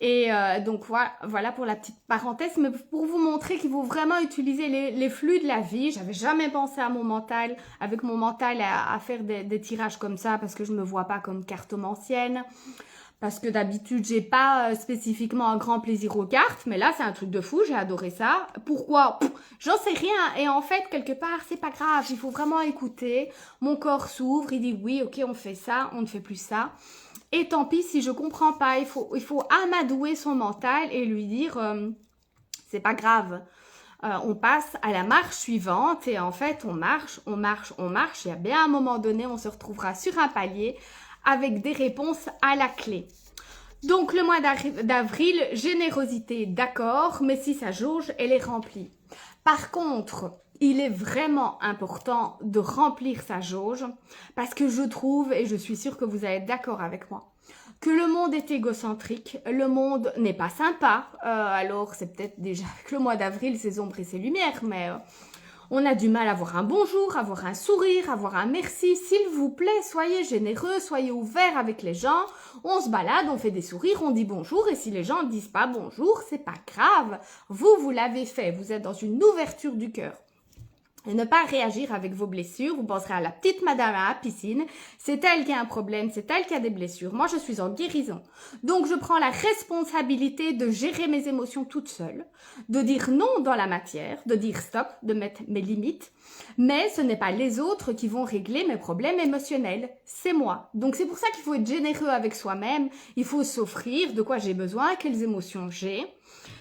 Et donc voilà pour la petite parenthèse, mais pour vous montrer qu'il faut vraiment utiliser les flux de la vie. J'avais jamais pensé à mon mental, avec mon mental à faire des tirages comme ça parce que je me vois pas comme cartomancienne. Parce que d'habitude, j'ai pas spécifiquement un grand plaisir aux cartes, mais là, c'est un truc de fou, j'ai adoré ça. Pourquoi? J'en sais rien. Et en fait, quelque part, c'est pas grave, il faut vraiment écouter. Mon corps s'ouvre, il dit oui, ok, on fait ça, on ne fait plus ça. Et tant pis si je comprends pas, il faut amadouer son mental et lui dire c'est pas grave. On passe à la marche suivante et en fait, on marche. Et à bien un moment donné, on se retrouvera sur un palier avec des réponses à la clé. Donc, le mois d'avril, générosité, d'accord, mais si sa jauge, elle est remplie. Par contre, il est vraiment important de remplir sa jauge parce que je trouve, et je suis sûre que vous allez être d'accord avec moi, que le monde est égocentrique, le monde n'est pas sympa. Alors, c'est peut-être déjà avec le mois d'avril, ses ombres et ses lumières, mais on a du mal à avoir un bonjour, à avoir un sourire, à avoir un merci. S'il vous plaît, soyez généreux, soyez ouverts avec les gens. On se balade, on fait des sourires, on dit bonjour. Et si les gens ne disent pas bonjour, c'est pas grave. Vous l'avez fait. Vous êtes dans une ouverture du cœur. Et ne pas réagir avec vos blessures. Vous penserez à la petite madame à la piscine. C'est elle qui a un problème, c'est elle qui a des blessures. Moi, je suis en guérison. Donc, je prends la responsabilité de gérer mes émotions toute seule, de dire non dans la matière, de dire stop, de mettre mes limites. Mais ce n'est pas les autres qui vont régler mes problèmes émotionnels. C'est moi. Donc, c'est pour ça qu'il faut être généreux avec soi-même. Il faut s'offrir de quoi j'ai besoin, quelles émotions j'ai.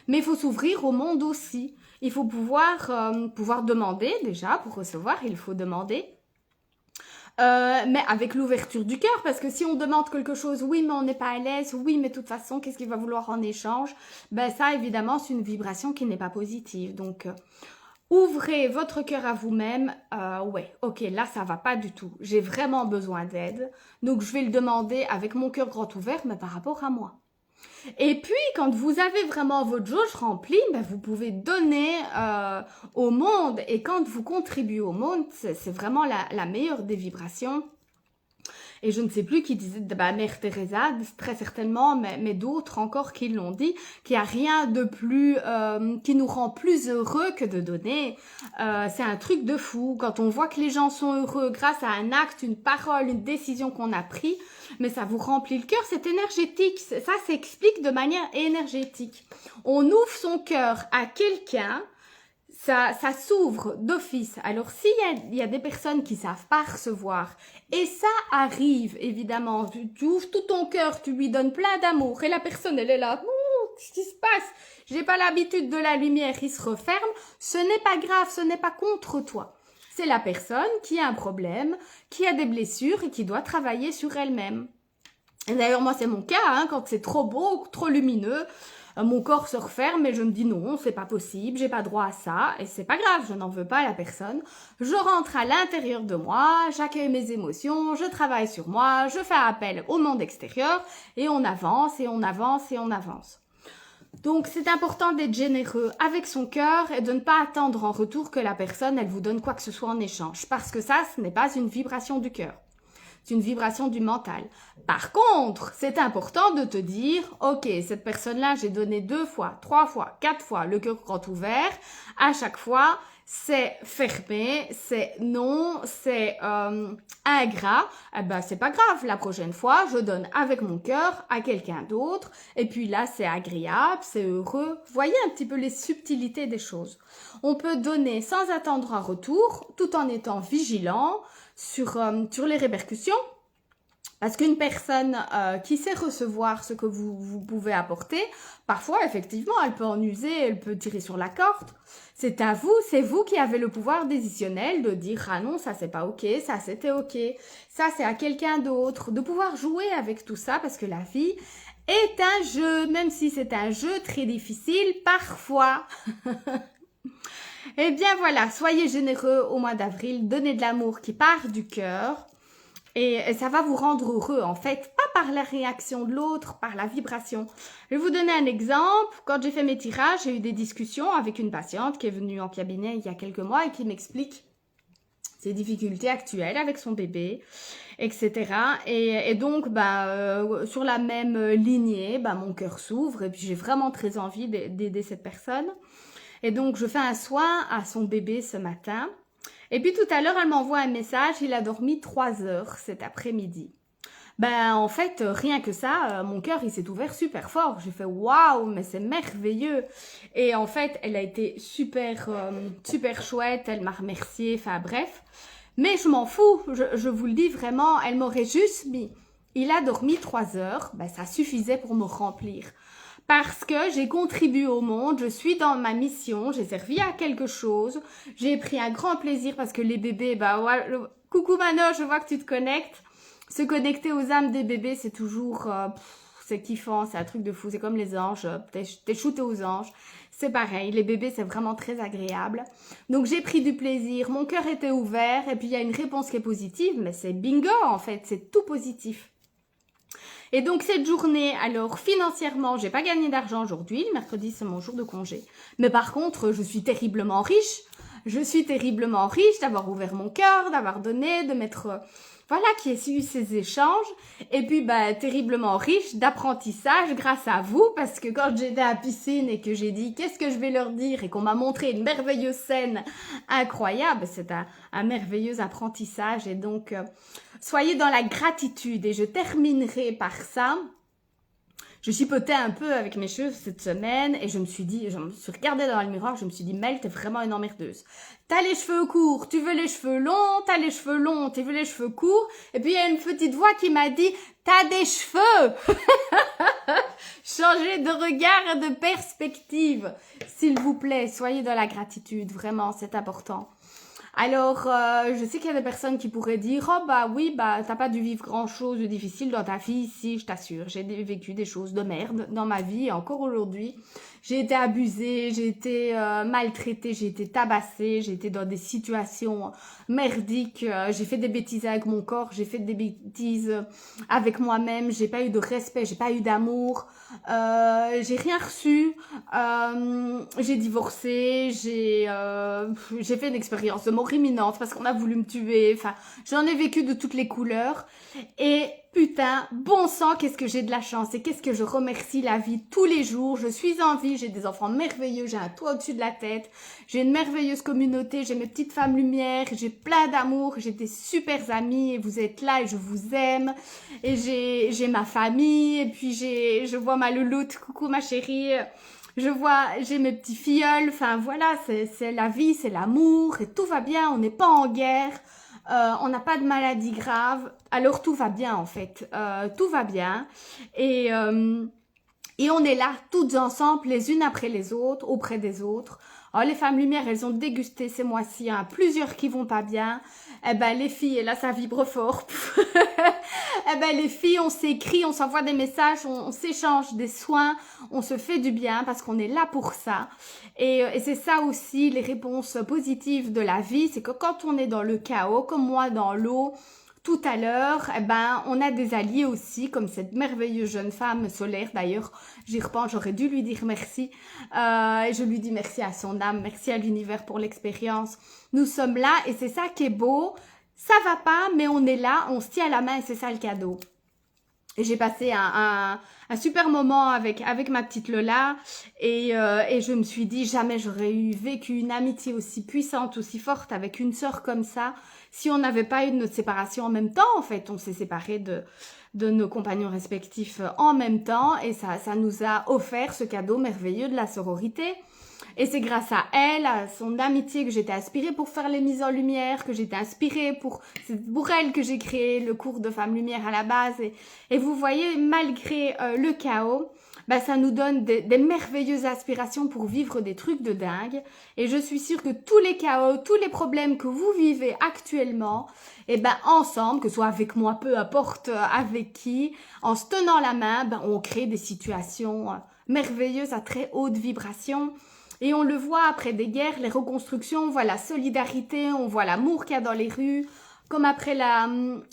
Mais il faut s'ouvrir au monde aussi. Il faut pouvoir demander déjà, pour recevoir, il faut demander. Mais avec l'ouverture du cœur, parce que si on demande quelque chose, oui, mais on n'est pas à l'aise, oui, mais de toute façon, qu'est-ce qu'il va vouloir en échange? Ça, évidemment, c'est une vibration qui n'est pas positive. Donc, ouvrez votre cœur à vous-même. Ouais, ok, là, ça va pas du tout. J'ai vraiment besoin d'aide. Donc, je vais le demander avec mon cœur grand ouvert, mais par rapport à moi. Et puis, quand vous avez vraiment votre jauge remplie, vous pouvez donner au monde. Et quand vous contribuez au monde, c'est vraiment la meilleure des vibrations. Et je ne sais plus qui disait, Mère Teresa, très certainement, mais d'autres encore qui l'ont dit, qu'il n'y a rien de plus, qui nous rend plus heureux que de donner. C'est un truc de fou. Quand on voit que les gens sont heureux grâce à un acte, une parole, une décision qu'on a prise, mais ça vous remplit le cœur, c'est énergétique. Ça s'explique de manière énergétique. On ouvre son cœur à quelqu'un, ça s'ouvre d'office. Alors, s'il y a des personnes qui savent pas recevoir, et ça arrive, évidemment, tu ouvres tout ton cœur, tu lui donnes plein d'amour, et la personne, elle est là, qu'est-ce qui se passe? J'ai pas l'habitude de la lumière, il se referme. Ce n'est pas grave, ce n'est pas contre toi. C'est la personne qui a un problème, qui a des blessures et qui doit travailler sur elle-même. Et d'ailleurs, moi, c'est mon cas, quand c'est trop beau, trop lumineux, mon corps se referme et je me dis non, c'est pas possible, j'ai pas droit à ça et c'est pas grave, je n'en veux pas à la personne. Je rentre à l'intérieur de moi, j'accueille mes émotions, je travaille sur moi, je fais appel au monde extérieur et on avance et on avance et on avance. Donc, c'est important d'être généreux avec son cœur et de ne pas attendre en retour que la personne, elle vous donne quoi que ce soit en échange. Parce que ça, ce n'est pas une vibration du cœur. C'est une vibration du mental. Par contre, c'est important de te dire, ok, cette personne-là, j'ai donné 2 fois, 3 fois, 4 fois le cœur grand ouvert. À chaque fois, c'est fermé, c'est non, c'est ingrat, eh ben c'est pas grave, la prochaine fois, je donne avec mon cœur à quelqu'un d'autre, et puis là, c'est agréable, c'est heureux. Voyez un petit peu les subtilités des choses. On peut donner sans attendre un retour, tout en étant vigilant sur les répercussions. Parce qu'une personne qui sait recevoir ce que vous pouvez apporter, parfois, effectivement, elle peut en user, elle peut tirer sur la corde. C'est à vous, c'est vous qui avez le pouvoir décisionnel de dire « Ah non, ça c'est pas ok, ça c'était ok, ça c'est à quelqu'un d'autre », de pouvoir jouer avec tout ça parce que la vie est un jeu, même si c'est un jeu très difficile parfois. Eh bien voilà, soyez généreux au mois d'avril, donnez de l'amour qui part du cœur. Et ça va vous rendre heureux, en fait, pas par la réaction de l'autre, par la vibration. Je vais vous donner un exemple. Quand j'ai fait mes tirages, j'ai eu des discussions avec une patiente qui est venue en cabinet il y a quelques mois et qui m'explique ses difficultés actuelles avec son bébé, etc. Et donc, sur la même lignée, mon cœur s'ouvre et puis j'ai vraiment très envie d'aider cette personne. Et donc, je fais un soin à son bébé ce matin. Et puis tout à l'heure, elle m'envoie un message, il a dormi 3 heures cet après-midi. En fait, rien que ça, mon cœur, il s'est ouvert super fort. J'ai fait waouh, mais c'est merveilleux. Et en fait, elle a été super chouette, elle m'a remercié, enfin bref. Mais je m'en fous, je vous le dis vraiment, elle m'aurait juste mis, il a dormi 3 heures, ça suffisait pour me remplir. Parce que j'ai contribué au monde, je suis dans ma mission, j'ai servi à quelque chose, j'ai pris un grand plaisir parce que les bébés, coucou Mano, je vois que tu te connectes. Se connecter aux âmes des bébés, c'est toujours, c'est kiffant, c'est un truc de fou, c'est comme les anges, t'es shooté aux anges. C'est pareil, les bébés, c'est vraiment très agréable. Donc j'ai pris du plaisir, mon cœur était ouvert, et puis il y a une réponse qui est positive, mais c'est bingo en fait, c'est tout positif. Et donc cette journée, alors financièrement, j'ai pas gagné d'argent aujourd'hui, le mercredi c'est mon jour de congé. Mais par contre, je suis terriblement riche. Je suis terriblement riche d'avoir ouvert mon cœur, d'avoir donné, de mettre... Voilà, qui ai eu ces échanges. Et puis, terriblement riche d'apprentissage grâce à vous, parce que quand j'étais à la piscine et que j'ai dit qu'est-ce que je vais leur dire et qu'on m'a montré une merveilleuse scène incroyable, c'est un merveilleux apprentissage. Et donc, soyez dans la gratitude. Et je terminerai par ça. Je chipotais un peu avec mes cheveux cette semaine et je me suis regardée dans le miroir, je me suis dit, Mel, t'es vraiment une emmerdeuse. T'as les cheveux courts, tu veux les cheveux longs, t'as les cheveux longs, tu veux les cheveux courts. Et puis il y a une petite voix qui m'a dit, t'as des cheveux. Changez de regard et de perspective. S'il vous plaît, soyez dans la gratitude, vraiment, c'est important. Alors, je sais qu'il y a des personnes qui pourraient dire « Oh oui, t'as pas dû vivre grand-chose de difficile dans ta vie. » Si, je t'assure, j'ai vécu des choses de merde dans ma vie et encore aujourd'hui. J'ai été abusée, j'ai été maltraitée, j'ai été tabassée, j'ai été dans des situations merdiques. J'ai fait des bêtises avec mon corps, j'ai fait des bêtises avec moi-même. J'ai pas eu de respect, j'ai pas eu d'amour. J'ai rien reçu. J'ai divorcé, j'ai fait une expérience de mort imminente parce qu'on a voulu me tuer. Enfin, j'en ai vécu de toutes les couleurs. Et putain, bon sang, qu'est-ce que j'ai de la chance et qu'est-ce que je remercie la vie tous les jours. Je suis en vie, j'ai des enfants merveilleux, j'ai un toit au-dessus de la tête, j'ai une merveilleuse communauté, j'ai mes petites femmes lumière, j'ai plein d'amour, j'ai des super amis et vous êtes là et je vous aime. Et j'ai ma famille et puis je vois ma louloute, coucou ma chérie. J'ai mes petits filleuls, enfin voilà, c'est la vie, c'est l'amour et tout va bien, on n'est pas en guerre. On n'a pas de maladie grave, alors tout va bien en fait, tout va bien et on est là toutes ensemble les unes après les autres, auprès des autres. Oh, les femmes lumière, elles ont dégusté ces mois-ci, plusieurs qui vont pas bien. Les filles, et là ça vibre fort. Les filles, on s'écrit, on s'envoie des messages, on s'échange des soins, on se fait du bien parce qu'on est là pour ça. Et c'est ça aussi les réponses positives de la vie, c'est que quand on est dans le chaos, comme moi dans l'eau, tout à l'heure, on a des alliés aussi, comme cette merveilleuse jeune femme solaire. D'ailleurs, j'y repense, j'aurais dû lui dire merci. Et je lui dis merci à son âme, merci à l'univers pour l'expérience. Nous sommes là et c'est ça qui est beau. Ça va pas, mais on est là, on se tient à la main et c'est ça le cadeau. Et j'ai passé un super moment avec ma petite Lola et je me suis dit jamais j'aurais vécu une amitié aussi puissante, aussi forte avec une sœur comme ça si on n'avait pas eu notre séparation en même temps. En fait, on s'est séparés de nos compagnons respectifs en même temps et ça nous a offert ce cadeau merveilleux de la sororité. Et c'est grâce à elle, à son amitié que j'étais inspirée pour faire les mises en lumière, que j'étais inspirée c'est pour elle que j'ai créé le cours de Femmes Lumière à la base. Et vous voyez, malgré le chaos, bah, ça nous donne des merveilleuses aspirations pour vivre des trucs de dingue. Et je suis sûre que tous les chaos, tous les problèmes que vous vivez actuellement, et ben ensemble, que ce soit avec moi, peu importe avec qui, en se tenant la main, ben, on crée des situations merveilleuses à très haute vibration. Et on le voit après des guerres, les reconstructions, on voit la solidarité, on voit l'amour qu'il y a dans les rues. Comme après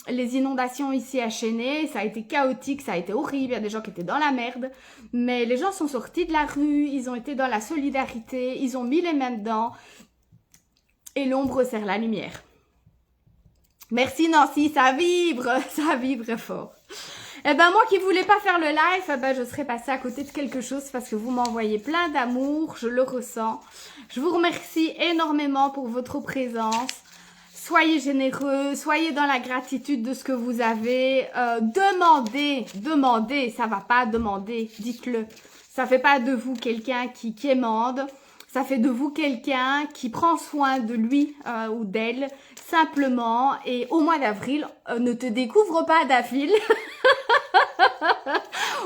les inondations ici à Chennai, ça a été chaotique, ça a été horrible, il y a des gens qui étaient dans la merde. Mais les gens sont sortis de la rue, ils ont été dans la solidarité, ils ont mis les mains dedans. Et l'ombre sert la lumière. Merci Nancy, ça vibre fort. Eh ben moi qui voulais pas faire le live, eh ben je serais passée à côté de quelque chose parce que vous m'envoyez plein d'amour, je le ressens. Je vous remercie énormément pour votre présence. Soyez généreux, soyez dans la gratitude de ce que vous avez. Demandez, ça va pas demander, dites-le. Ça fait pas de vous quelqu'un qui quémande. Ça fait de vous quelqu'un qui prend soin de lui ou d'elle, simplement. Et au mois d'avril, ne te découvre pas d'avril.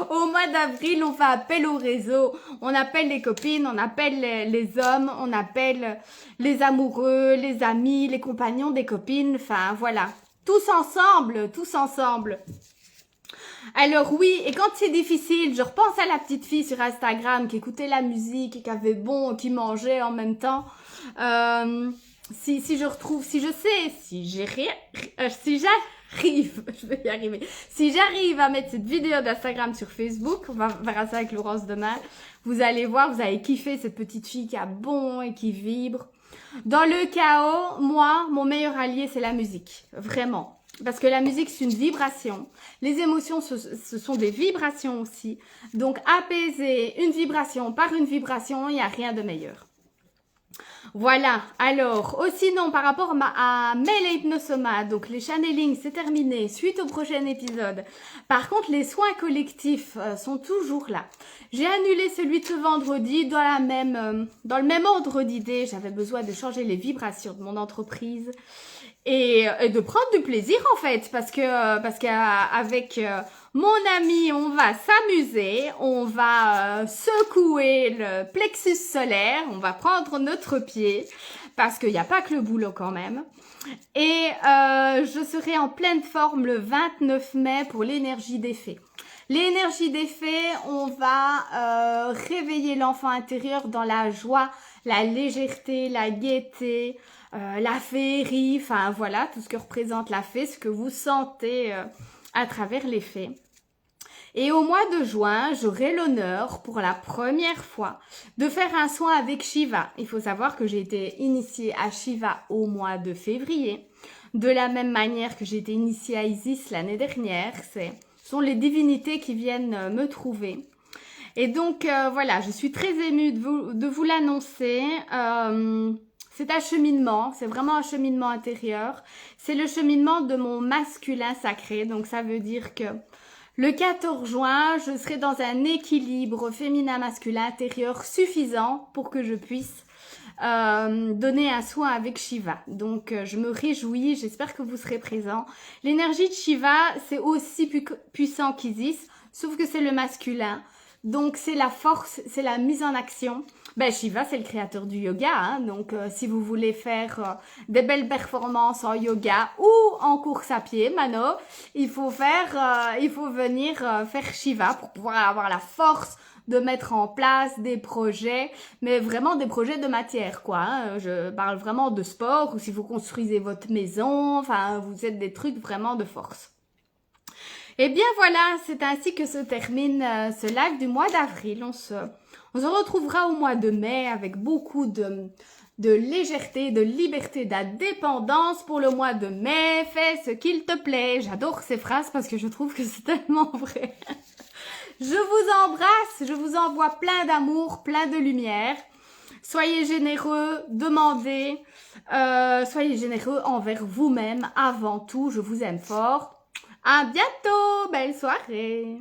Au mois d'avril, on fait appel au réseau. On appelle les copines, on appelle les hommes, on appelle les amoureux, les amis, les compagnons des copines. Enfin, voilà. Tous ensemble. Alors oui, et quand c'est difficile, je repense à la petite fille sur Instagram qui écoutait la musique et qui avait bon, qui mangeait en même temps. Si j'arrive à mettre cette vidéo d'Instagram sur Facebook, on verra ça avec Laurence demain, vous allez voir, vous allez kiffer cette petite fille qui a bon et qui vibre. Dans le chaos, moi, mon meilleur allié, c'est la musique. Vraiment. Parce que la musique, c'est une vibration. Les émotions, ce sont des vibrations aussi. Donc, apaiser une vibration par une vibration, il n'y a rien de meilleur. Voilà. Alors, sinon, par rapport à mes hypnosomates, donc les channelings, c'est terminé. Suite au prochain épisode. Par contre, les soins collectifs sont toujours là. J'ai annulé celui de ce vendredi dans le même ordre d'idée. J'avais besoin de changer les vibrations de mon entreprise. Et de prendre du plaisir en fait parce qu'avec mon ami on va s'amuser, on va secouer le plexus solaire, on va prendre notre pied parce qu'il n'y a pas que le boulot quand même. Et je serai en pleine forme le 29 mai pour l'énergie des fées. L'énergie des fées, on va réveiller l'enfant intérieur dans la joie, la légèreté, la gaieté, la féerie, enfin voilà, tout ce que représente la fée, ce que vous sentez à travers les fées. Et au mois de juin, j'aurai l'honneur, pour la première fois, de faire un soin avec Shiva. Il faut savoir que j'ai été initiée à Shiva au mois de février, de la même manière que j'ai été initiée à Isis l'année dernière. Ce sont les divinités qui viennent me trouver. Et donc, voilà, je suis très émue de vous l'annoncer. C'est un cheminement, c'est vraiment un cheminement intérieur. C'est le cheminement de mon masculin sacré. Donc, ça veut dire que le 14 juin, je serai dans un équilibre féminin-masculin intérieur suffisant pour que je puisse donner un soin avec Shiva. Donc, je me réjouis, j'espère que vous serez présents. L'énergie de Shiva, c'est aussi puissant qu'Isis, sauf que c'est le masculin. Donc, c'est la force, c'est la mise en action. Ben, Shiva, c'est le créateur du yoga, hein. Donc, si vous voulez faire des belles performances en yoga ou en course à pied, Mano, il faut venir faire Shiva pour pouvoir avoir la force de mettre en place des projets, mais vraiment des projets de matière, quoi. Hein. Je parle vraiment de sport, ou si vous construisez votre maison, enfin, vous êtes des trucs vraiment de force. Et bien voilà, c'est ainsi que se termine ce live du mois d'avril. On se retrouvera au mois de mai avec beaucoup de de légèreté, de liberté, d'indépendance pour le mois de mai. Fais ce qu'il te plaît. J'adore ces phrases parce que je trouve que c'est tellement vrai. Je vous embrasse, je vous envoie plein d'amour, plein de lumière. Soyez généreux, demandez, soyez généreux envers vous-même avant tout. Je vous aime fort. À bientôt, belle soirée.